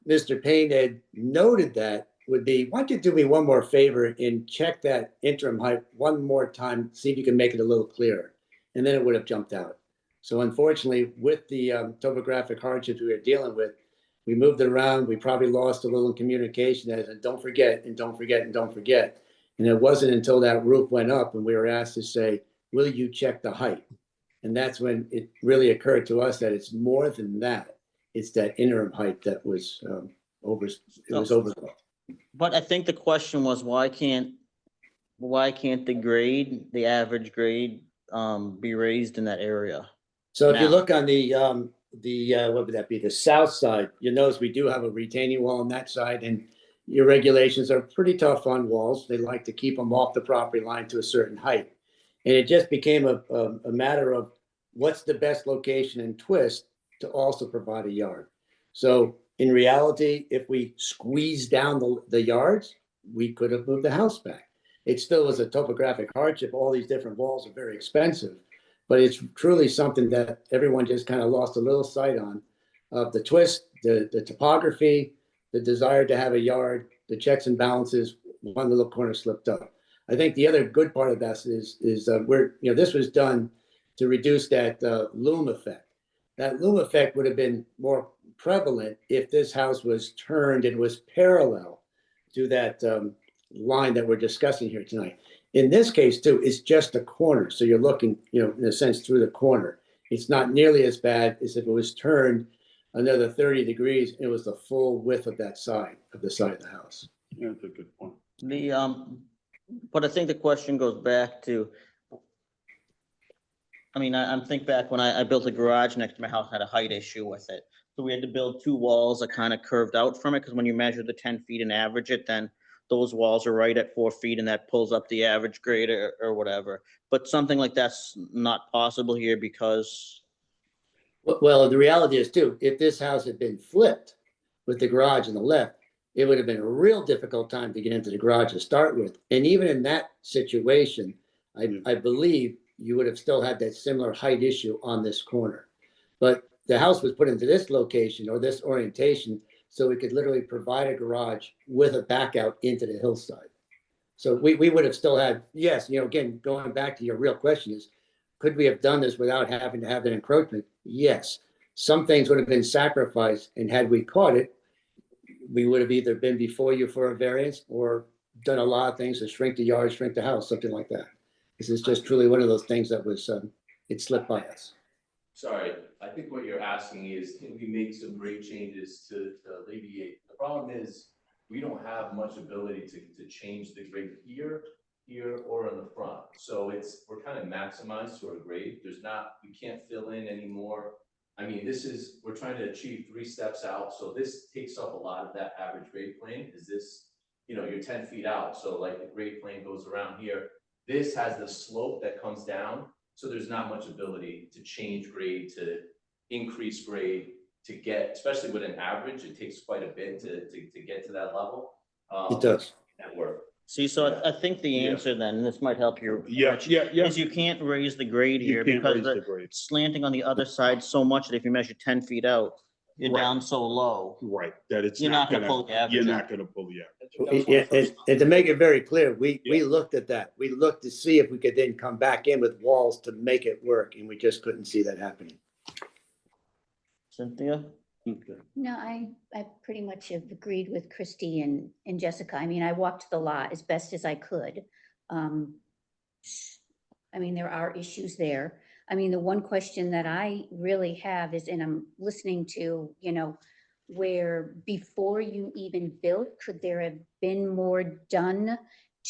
Mr. Payne had noted that would be, why don't you do me one more favor and check that interim height one more time, see if you can make it a little clearer. And then it would have jumped out. So unfortunately, with the topographic hardships we were dealing with, we moved it around. We probably lost a little in communication as, and don't forget, and don't forget, and don't forget. And it wasn't until that roof went up and we were asked to say, will you check the height? And that's when it really occurred to us that it's more than that. It's that interim height that was overlooked. But I think the question was, why can't the grade, the average grade, be raised in that area? So if you Now. look on the what would that be? The south side, you notice we do have a retaining wall on that side, and your regulations are pretty tough on walls. They like to keep them off the property line to a certain height. And it just became a matter of what's the best location and twist to also provide a yard. So in reality, if we squeeze down the yards, we could have moved the house back. It still was a topographic hardship. All these different walls are very expensive, but it's truly something that everyone just kind of lost a little sight on of the twist, the topography, the desire to have a yard, the checks and balances, one little corner slipped up. I think the other good part of that is this was done to reduce that loom effect. That loom effect would have been more prevalent if this house was turned and was parallel to that line that we're discussing here tonight. In this case, too, it's just a corner. So you're looking, in a sense, through the corner. It's not nearly as bad as if it was turned another 30 degrees. It was the full width of that side of the house. Yeah, that's a good point. But I think the question goes back to, I'm think back when I built a garage next to my house, had a height issue with it. So we had to build two walls that kind of curved out from it, because when you measure the 10 feet and average it, then those walls are right at 4 feet, and that pulls up the average grade or whatever. But something like that's not possible here because. Well, the reality is too, if this house had been flipped with the garage on the left, it would have been a real difficult time to get into the garage to start with. And even in that situation, I believe you would have still had that similar height issue on this corner. But the house was put into this location or this orientation so we could literally provide a garage with a back out into the hillside. So we would have still had, yes, again, going back to your real question is, could we have done this without having to have that encroachment? Yes. Some things would have been sacrificed, and had we caught it, we would have either been before you for a variance or done a lot of things to shrink the yard, shrink the house, something like that. This is just truly one of those things that was, it slipped by us. Sorry, I think what you're asking is, can we make some grade changes to alleviate? The problem is, we don't have much ability to change the grade here, or in the front. So we're kind of maximized to our grade. We can't fill in anymore. We're trying to achieve 3 steps out. So this takes up a lot of that average grade plane. Is this, you're 10 feet out. So like the grade plane goes around here. This has the slope that comes down. So there's not much ability to change grade, to increase grade, to get, especially with an average, it takes quite a bit to get to that level. It does. That work. See, so I think the answer then, and this might help you. Yeah. Is you can't raise the grade You here can't because raise the the grade. slanting on the other side so much that if you measure 10 feet out, you're Right. down so low. Right, that it's You're not not gonna gonna, pull the average you're out. not gonna pull the average. And to make it very clear, we Yeah. looked at that. We looked to see if we could then come back in with walls to make it work, and we just couldn't see that happening. Cynthia? Okay. No, I pretty much have agreed with Christy and Jessica. I walked the lot as best as I could. There are issues there. The one question that I really have is, and I'm listening to, where before you even built, could there have been more done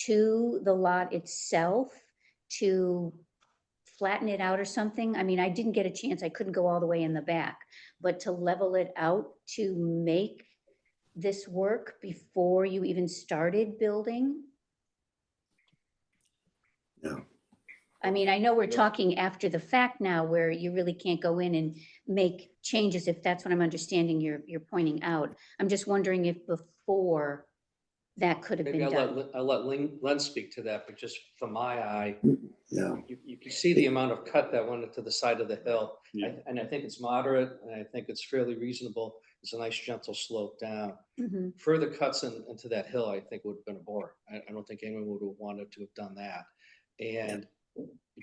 to the lot itself to flatten it out or something? I mean, I didn't get a chance, I couldn't go all the way in the back, but to level it out to make this work before you even started building? No. I mean, I know we're talking after the fact now where you really can't go in and make changes, if that's what I'm understanding you're pointing out. I'm just wondering if before that could have Maybe been done. I'll let Len speak to that, but just from my eye, No. you can see the amount of cut that went into the side of the hill. Yeah. And I think it's moderate, and I think it's fairly reasonable. It's a nice gentle slope down. Mhm. Further cuts into that hill, I think would have been a bore. I don't think anyone would have wanted to have done that. And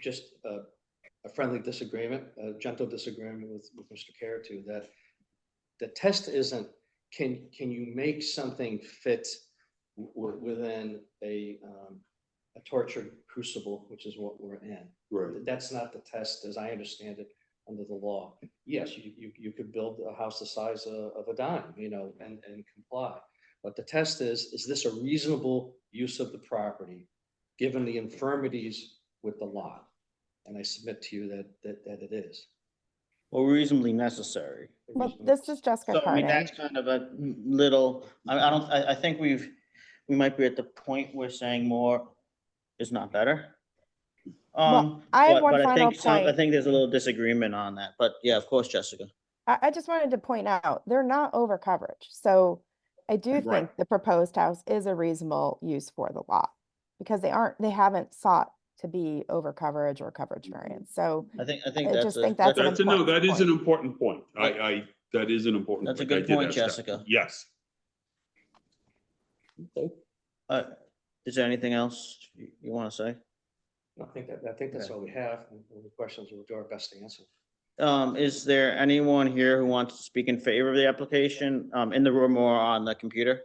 just a friendly disagreement, a gentle disagreement with Mr. Caratu, that the test isn't, can you make something fit within a tortured crucible, which is what we're in. Right. That's not the test, as I understand it, under the law. Yes, you could build a house the size of a dime, and comply. But the test is this a reasonable use of the property, given the infirmities with the lot? And I submit to you that it is. Or reasonably necessary. Well, this is Jessica So I mean, Carden. that's kind of a little, I think we might be at the point where saying more is not better. Well, I have one but final I point. think there's a little disagreement on that, but yeah, of course, Jessica. I just wanted to point out, they're not over coverage. So I do Right. think the proposed house is a reasonable use for the lot. Because they haven't sought to be over coverage or coverage variance. So I think I that's just think that's an That's no, important that is an point. important point. That is an important. That's a point. I good did point, ask that. Jessica. Yes. Is there anything else you want to say? I think that's all we have. And the questions we'll do our best to answer. Is there anyone here who wants to speak in favor of the application, in the room or on the computer?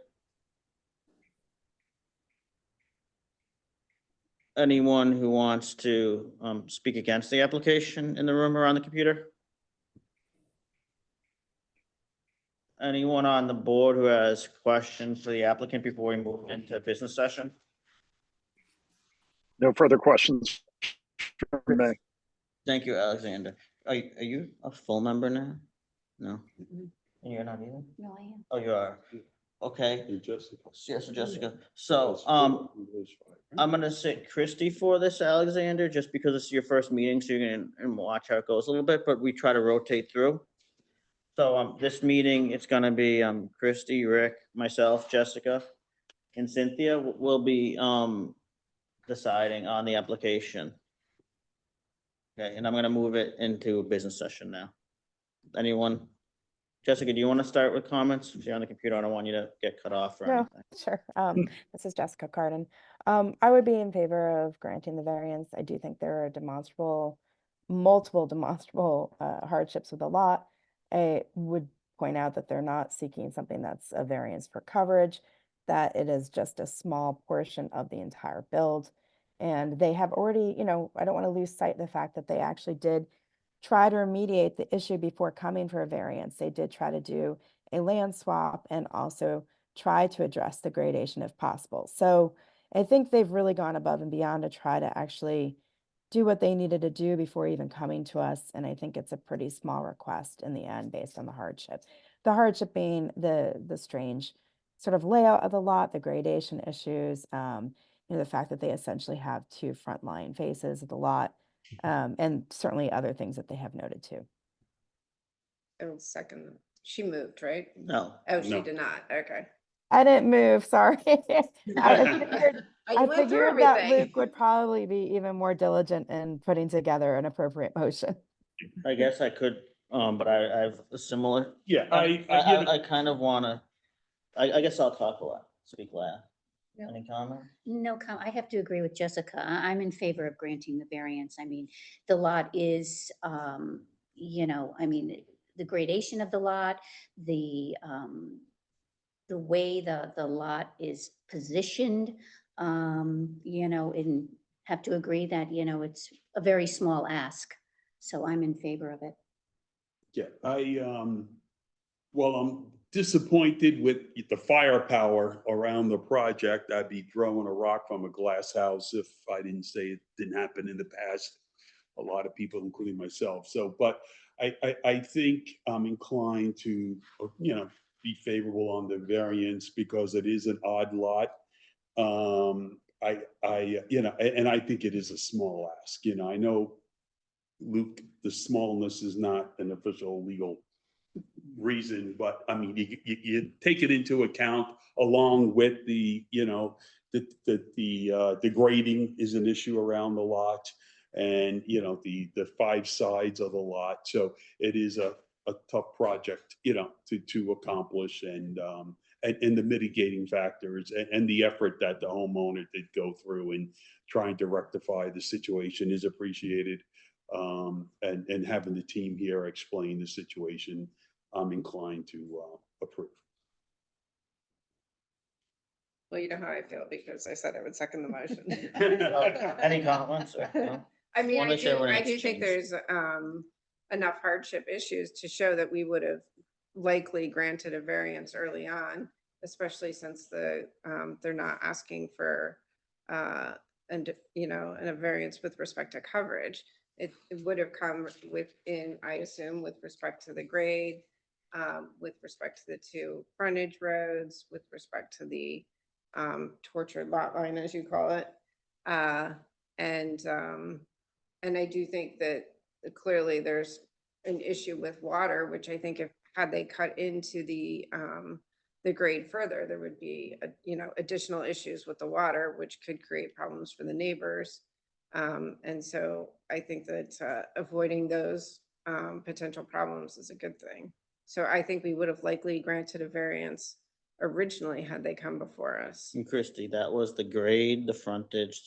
Anyone who wants to, speak against the application in the room or on the computer? Anyone on the board who has questions for the applicant before we move into business session? No further questions from me. Thank you, Alexander. Are you a full member now? No? Mhm. And you're not either? No, I am. Oh, you are? Okay. Hey, Jessica. Yes, Jessica. So, I'm gonna sit Christie for this, Alexander, just because it's your first meeting, so you're gonna watch how it goes a little bit, but we try to rotate through. So, this meeting, it's gonna be, Christie, Rick, myself, Jessica, and Cynthia will be, deciding on the application. Okay, and I'm gonna move it into a business session now. Anyone? Jessica, do you want to start with comments? If you're on the computer, I don't want you to get cut off or No, anything. sure. This is Jessica Carden. I would be in favor of granting the variance. I do think there are multiple demonstrable hardships with the lot. I would point out that they're not seeking something that's a variance for coverage, that it is just a small portion of the entire build. And they have already, I don't want to lose sight of the fact that they actually did try to remediate the issue before coming for a variance. They did try to do a land swap and also try to address the gradation if possible. So I think they've really gone above and beyond to try to actually do what they needed to do before even coming to us. And I think it's a pretty small request in the end based on the hardship. The hardship being the strange sort of layout of the lot, the gradation issues, the fact that they essentially have two front line faces of the lot, and certainly other things that they have noted too. Oh, second, she moved, right? No. Oh, she No. did not. Okay. I didn't move, sorry. I You went through figured that everything. Luke would probably be even more diligent in putting together an appropriate motion. I guess I could, but I have a similar. Yeah, I kind of wanna, I guess I'll talk a lot, speak loud. No. Any comment? No, I have to agree with Jessica. I'm in favor of granting the variance. I mean, the lot is, the gradation of the lot, the way the lot is positioned, and have to agree that, it's a very small ask. So I'm in favor of it. Yeah, well, disappointed with the firepower around the project. I'd be throwing a rock from a glass house if I didn't say it didn't happen in the past. A lot of people, including myself. So, but I think I'm inclined to, be favorable on the variance because it is an odd lot. And I think it is a small ask. I know, Luke, the smallness is not an official legal reason, but I mean, you take it into account along with the grading is an issue around the lot, and the 5 sides of the lot. So it is a tough project, to accomplish, and the mitigating factors and the effort that the homeowner did go through in trying to rectify the situation is appreciated. And having the team here explain the situation, I'm inclined to approve. Well, you know how I feel because I said I would second the motion. Any comments? Or, no? I mean, Wanna share what I do think exchange? there's enough hardship issues to show that we would have likely granted a variance early on, especially since they're not asking for and a variance with respect to coverage. It would have come within, I assume, with respect to the grade, with respect to the 2 frontage roads, with respect to the tortured lot line, as you call it. And I do think that clearly there's an issue with water, which I think had they cut into the grade further, there would be additional issues with the water, which could create problems for the neighbors. And so I think that avoiding those potential problems is a good thing. So I think we would have likely granted a variance originally had they come before us. And Christie, that was the grade, the frontage,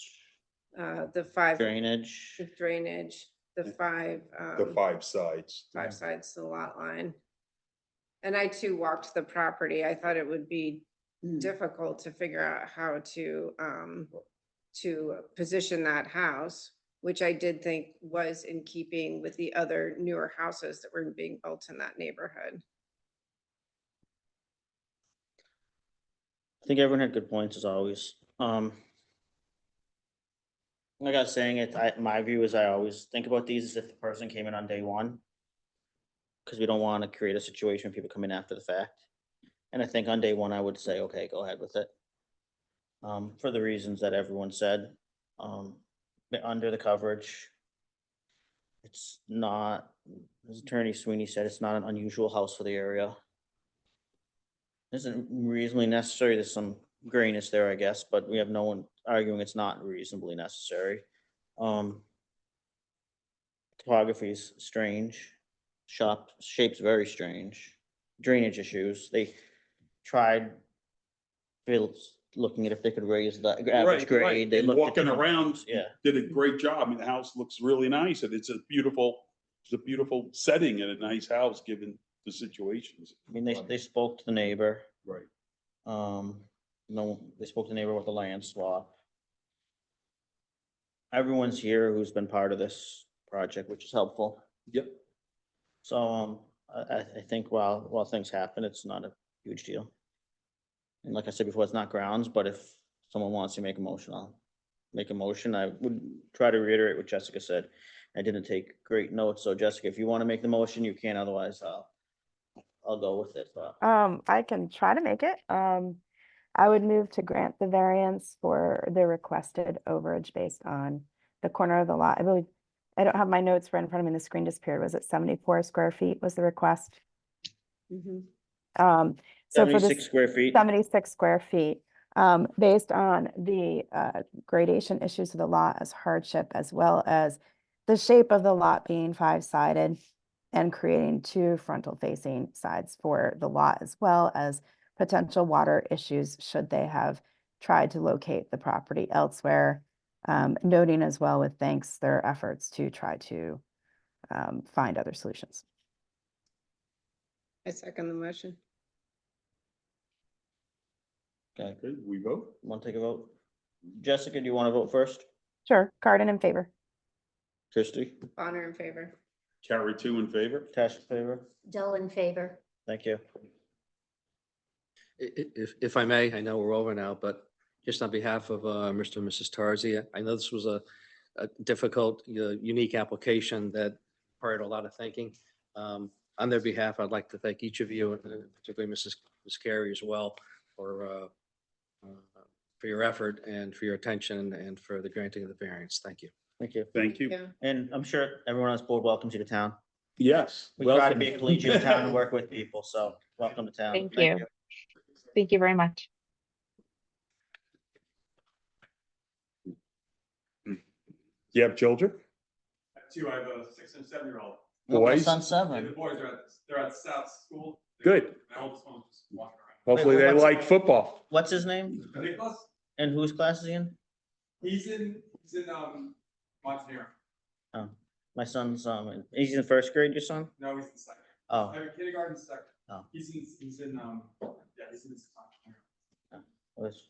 The 5 drainage. the drainage, the 5 The 5 sides. 5 sides to the lot line. And I too walked the property. I thought it would be difficult to figure out how to position that house, which I did think was in keeping with the other newer houses that were being built in that neighborhood. I think everyone had good points as always. Like I was saying, my view is I always think about these as if the person came in on day one. Because we don't want to create a situation where people come in after the fact. And I think on day one, I would say, okay, go ahead with it. For the reasons that everyone said, under the coverage. It's not, as Attorney Sweeney said, it's not an unusual house for the area. Isn't reasonably necessary. There's some grayness there, I guess, but we have no one arguing it's not reasonably necessary. Topography is strange. Shape's very strange. Drainage issues. They tried looking at if they could raise the average grade. They And looked at walking different around, things. Yeah. did a great job. I mean, the house looks really nice, and it's a beautiful setting and a nice house given the situations. I mean, they spoke to the neighbor. Right. No, they spoke to the neighbor with the land swap. Everyone's here who's been part of this project, which is helpful. Yep. So, I think while things happen, it's not a huge deal. And like I said before, it's not grounds, but if someone wants to make a motion, I'll make a motion. I would try to reiterate what Jessica said. I didn't take great notes, so Jessica, if you want to make the motion, you can, otherwise I'll go with it, but. I can try to make it. I would move to grant the variance for the requested overage based on the corner of the lot. I believe, I don't have my notes right in front of me, the screen disappeared. Was it 74 square feet was the request? So for 76 this square feet. 76 square feet, based on the gradation issues of the lot as hardship, as well as the shape of the lot being 5-sided and creating 2 frontal facing sides for the lot, as well as potential water issues should they have tried to locate the property elsewhere, noting as well with thanks their efforts to try to find other solutions. I second the motion. Okay, Okay, we vote? want to take a vote? Jessica, do you want to vote first? Sure, Cardin in favor. Christie? Bonner in favor. Carry 2 in favor? Tash in favor? Dull in favor. Thank you. If I may, I know we're over now, but just on behalf of Mr. and Mrs. Tarzi, I know this was a difficult, unique application that required a lot of thinking. On their behalf, I'd like to thank each of you, and particularly Ms. Carey as well, for your effort and for your attention and for the granting of the variance. Thank you. Thank you. Thank you. And I'm sure everyone on this board welcomes you to town. Yes. We try to welcome. be a collegiate town and work with people, so welcome to town. Thank you. Thank you very much. You have children? Two, I have a 6 and 7-year-old. Oh, my Boys? son's And the 7. boys are they're at South School. Good. My oldest one's just walking Hopefully Wait, they what's- like football. What's his name? around. Nicholas, And whose class is he in? he's in Montenegro. Oh, my son's, he's in first grade, your son? No, he's in second. Oh, I have kindergarten second. Oh. He's in Montenegro.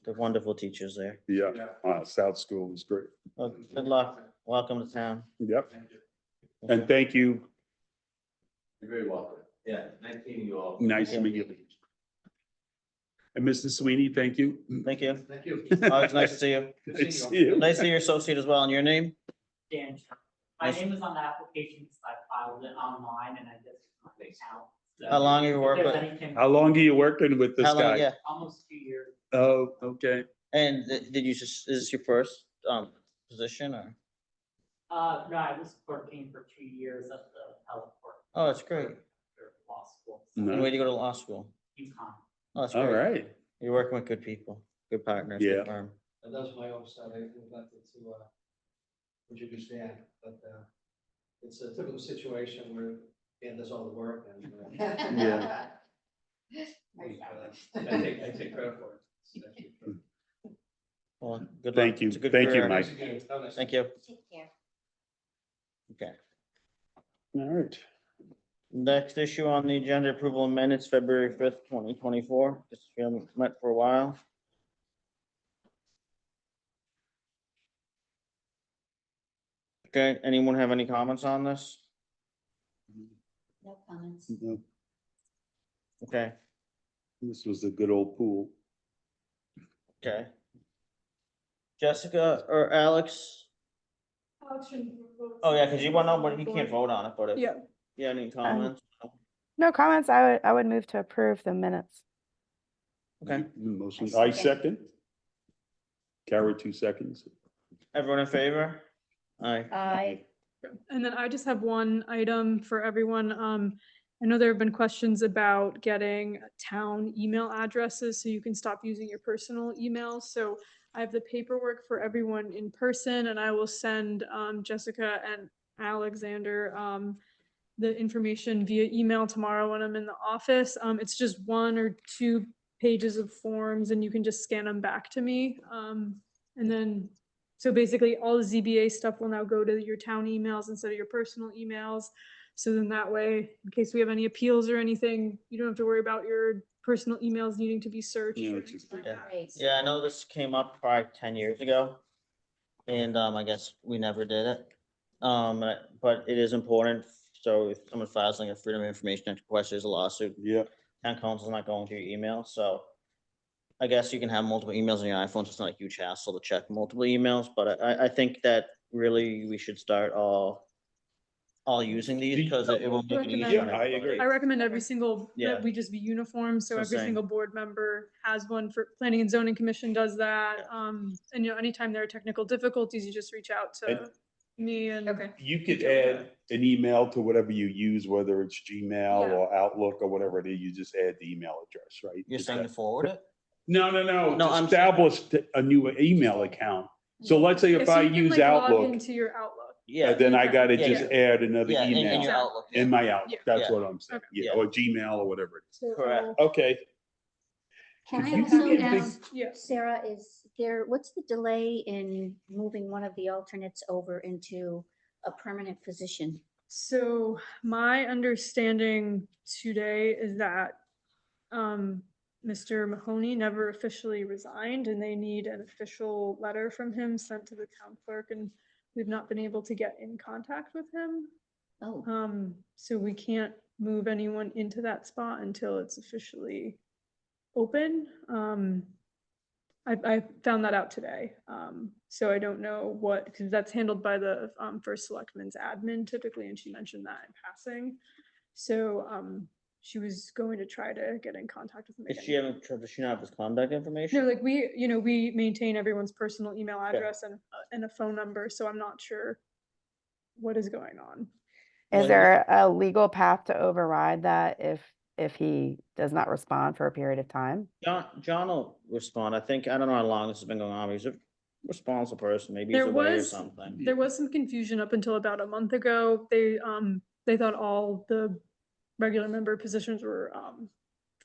they're wonderful teachers there. Yeah, Yeah. South School is great. Well, good luck. Welcome to town. Yep. Thank you. And thank you. You're very welcome. Yeah, nice meeting you all. Nice to meet you. And Mr. Sweeney, thank you. Thank you. Thank you. Always nice to see you. Nice to see you. Nice to see your associate as well. And your name? Dan, my name is on the application because I filed it online and I just my account. So How long have you if worked there's with? anything- How long are you working with this How long, guy? yeah. Almost 2 years. Oh, okay. And did you just, is this your first, position or? No, I was working for 2 years at the health court. Oh, that's great. for Law school, And No. where do you go to law school? UConn. Oh, that's All great. right. You're working with good people, good partners, Yeah. good firm. And that's my own side. I neglected to introduce Dan, but it's a typical situation where Dan does all the work and Yeah. I take credit for it. Well, good luck. Thank you. It's a good Thank you, career. Mike. Thank you. Take care. Okay. All right. Next issue on the agenda, approval of minutes, February 5th, 2024. This we haven't met for a while. Okay, anyone have any comments on this? No comments. Okay, This was a good old pool. okay. Jessica or Alex? Oh, yeah, because you want to know, but he can't vote on it, but if Yeah. you have any comments? No comments. I would move to approve the minutes. Okay, Motion, I I second. second. Carry 2 seconds. everyone in favor? Aye. I, And then I just have one item for everyone. I know there have been questions about getting town email addresses so you can stop using your personal emails. So I have the paperwork for everyone in person and I will send Jessica and Alexander the information via email tomorrow when I'm in the office. It's just 1 or 2 pages of forms and you can just scan them back to me. And then so basically, all the ZBA stuff will now go to your town emails instead of your personal emails. So then that way, in case we have any appeals or anything, you don't have to worry about your personal emails needing to be searched. Yeah, or it's just- anything like that. great. Yeah, I know this came up probably 10 years ago. And I guess we never did it. But it is important. So if someone files like a Freedom of Information Act request, there's a lawsuit. Yeah. Town council's not going through your email, so I guess you can have multiple emails on your iPhone, so it's not a huge hassle to check multiple emails, but I think that really we should start all using these because it will make it easier. Yeah, on I everybody. agree. I recommend every single, Yeah. that we just be uniform, so So every same. single board member has one. For Planning and Zoning Commission does that. And anytime there are technical difficulties, you just reach out to me and. Okay. You could add an email to whatever you use, whether it's Gmail Yeah. or Outlook or whatever it is, you just add the email address, right? You're Just saying to that- forward it? No, No, to I'm- establish a new email account. So let's say Yeah, if so I you can, use like, log Outlook, into your Outlook. Yeah. then I gotta Yeah, just yeah. add another Yeah, in your email Outlook. in my Outlook. Yeah. That's Yeah. what I'm saying. Okay. Yeah, Yeah. or Gmail or whatever it is. So Correct. I'll- Okay. Can Could I you also give me- ask, Yeah. Sarah, is there, what's the delay in moving one of the alternates over into a permanent position? So my understanding today is that Mr. Mahoney never officially resigned and they need an official letter from him sent to the town clerk and we've not been able to get in contact with him. Oh, So we can't move anyone into that spot until it's officially open. I found that out today. So I don't know what, because that's handled by the first selectman's admin typically, and she mentioned that in passing. So she was going to try to get in contact with him Is again. she having, does she not have his contact information? No, like we maintain everyone's personal email address and a phone number, so I'm not sure what is going on. Well, Is there a legal path to override that if he does not respond for a period of time? John will respond. I don't know how long this has been going on. He's a responsible person. Maybe he's There away or was something. there was some confusion up until about a month ago. They thought all the regular member positions were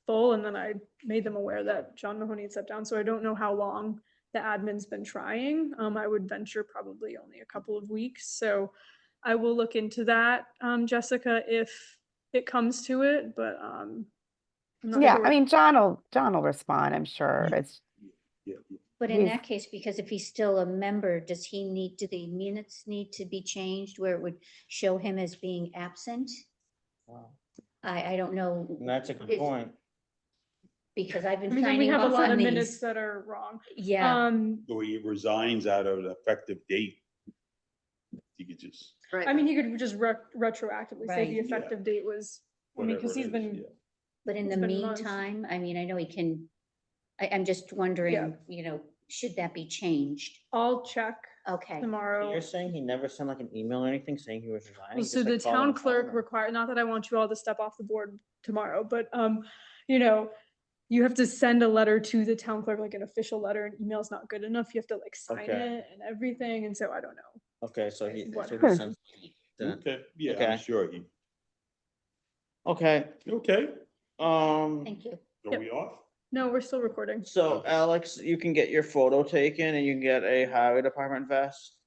full, and then I made them aware that John Mahoney had stepped down. So I don't know how long the admin's been trying. I would venture probably only a couple of weeks. So I will look into that, Jessica, if it comes to it, but I'm not Yeah, sure. I mean, John will respond, I'm sure. It's, Yeah. But in He's- that case, because if he's still a member, do the minutes need to be changed where it would show him as being absent? Wow. I don't know. And that's a good It's- point. Because I've I been mean, then we signing have a off lot on of minutes these. that are wrong. Yeah, Or he resigns out of the effective date. You could just, I mean, he could just retroactively say Right. the Yeah. effective date was, I mean, because whatever he's it is, been, yeah. but in It's the been months. meantime, I mean, I know he can, I'm just wondering, should that be changed? I'll check Okay. tomorrow. You're saying he never sent like an email or anything saying he was resigning? Well, He so just, the like, called on town the phone clerk or- required, not that I want you all to step off the board tomorrow, but, you have to send a letter to the town clerk, like an official letter, and email's not good enough. You have to like sign Okay. it and everything. And so I don't know. Okay, so he What- sent. Okay, yeah, Okay. I'm sure he, Okay, okay, Thank you. are we off? No, we're still recording. so Alex, you can get your photo taken and you can get a highway department vest.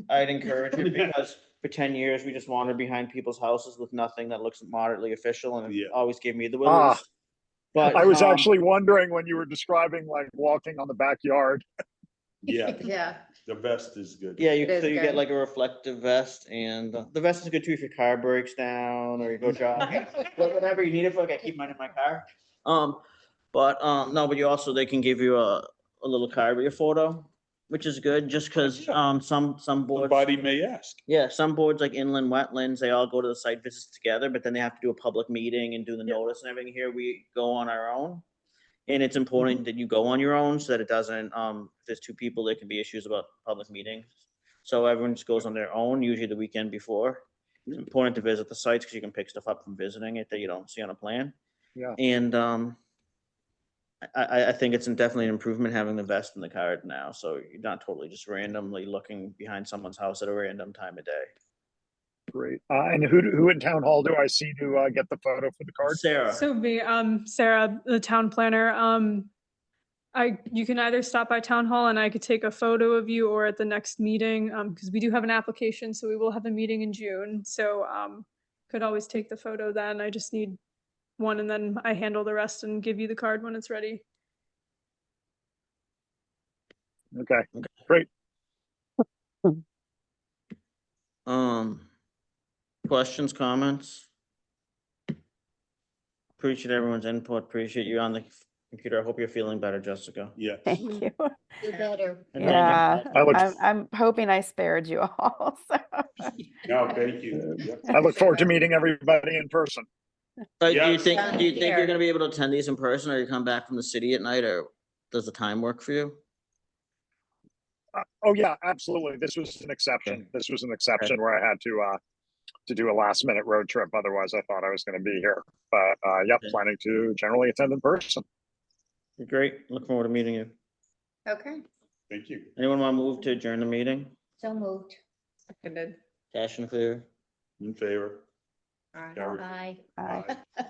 I'd encourage it because for 10 years, we just wandered behind people's houses with nothing that looks moderately official and Yeah. it always gave me the Ah. willies. But I was actually wondering when you were describing like walking on the backyard. Yeah, Yeah. the vest is good. yeah, It is so you get good. like a reflective vest and the vest is good too if your car breaks down or you go jogging. Whatever you need it for, like I keep mine in my car. No, but they can give you a little card with your photo, which is good just because some boards. Somebody may ask. Yeah, some boards like inland wetlands, they all go to the site visits together, but then they have to do a public meeting and do the Yeah. notice and everything. Here we go on our own. And it's important that you go on your own so that it doesn't, if there's two people, there can be issues about public meetings. So everyone just goes on their own, usually the weekend before. It's important to visit the sites because you can pick stuff up from visiting it that you don't see on a plan. Yeah. And I think it's definitely an improvement having the vest and the card now, so you're not totally just randomly looking behind someone's house at a random time of day. Great. And who in town hall do I see to get the photo for the card? Sarah, So me, Sarah, the town planner, you can either stop by town hall and I could take a photo of you or at the next meeting, because we do have an application, so we will have a meeting in June. So, could always take the photo then. I just need one and then I handle the rest and give you the card when it's ready. Okay, great. questions, comments? Appreciate everyone's input, appreciate you on the computer. I hope you're feeling better, Jessica. Yeah. thank you. Do better. And thank you. Yeah, I look- I'm hoping I spared you all, so. No, thank you. Yep. I look forward to meeting everybody in person. Do you Yes. think, do you think Here. you're gonna be able to attend these in person or you come back from the city at night or does the time work for you? Oh, yeah, absolutely. This was an exception. This was an exception where I had to do a last minute road trip. Otherwise, I thought I was going to be here. But yeah, Okay. planning to generally attend in person. Great, look forward to meeting you. Okay. Thank you. Anyone want to move to adjourn the meeting? So moved. Seconded. Cash and clear. In favor. Aye. Carried. Bye. Bye. Aye.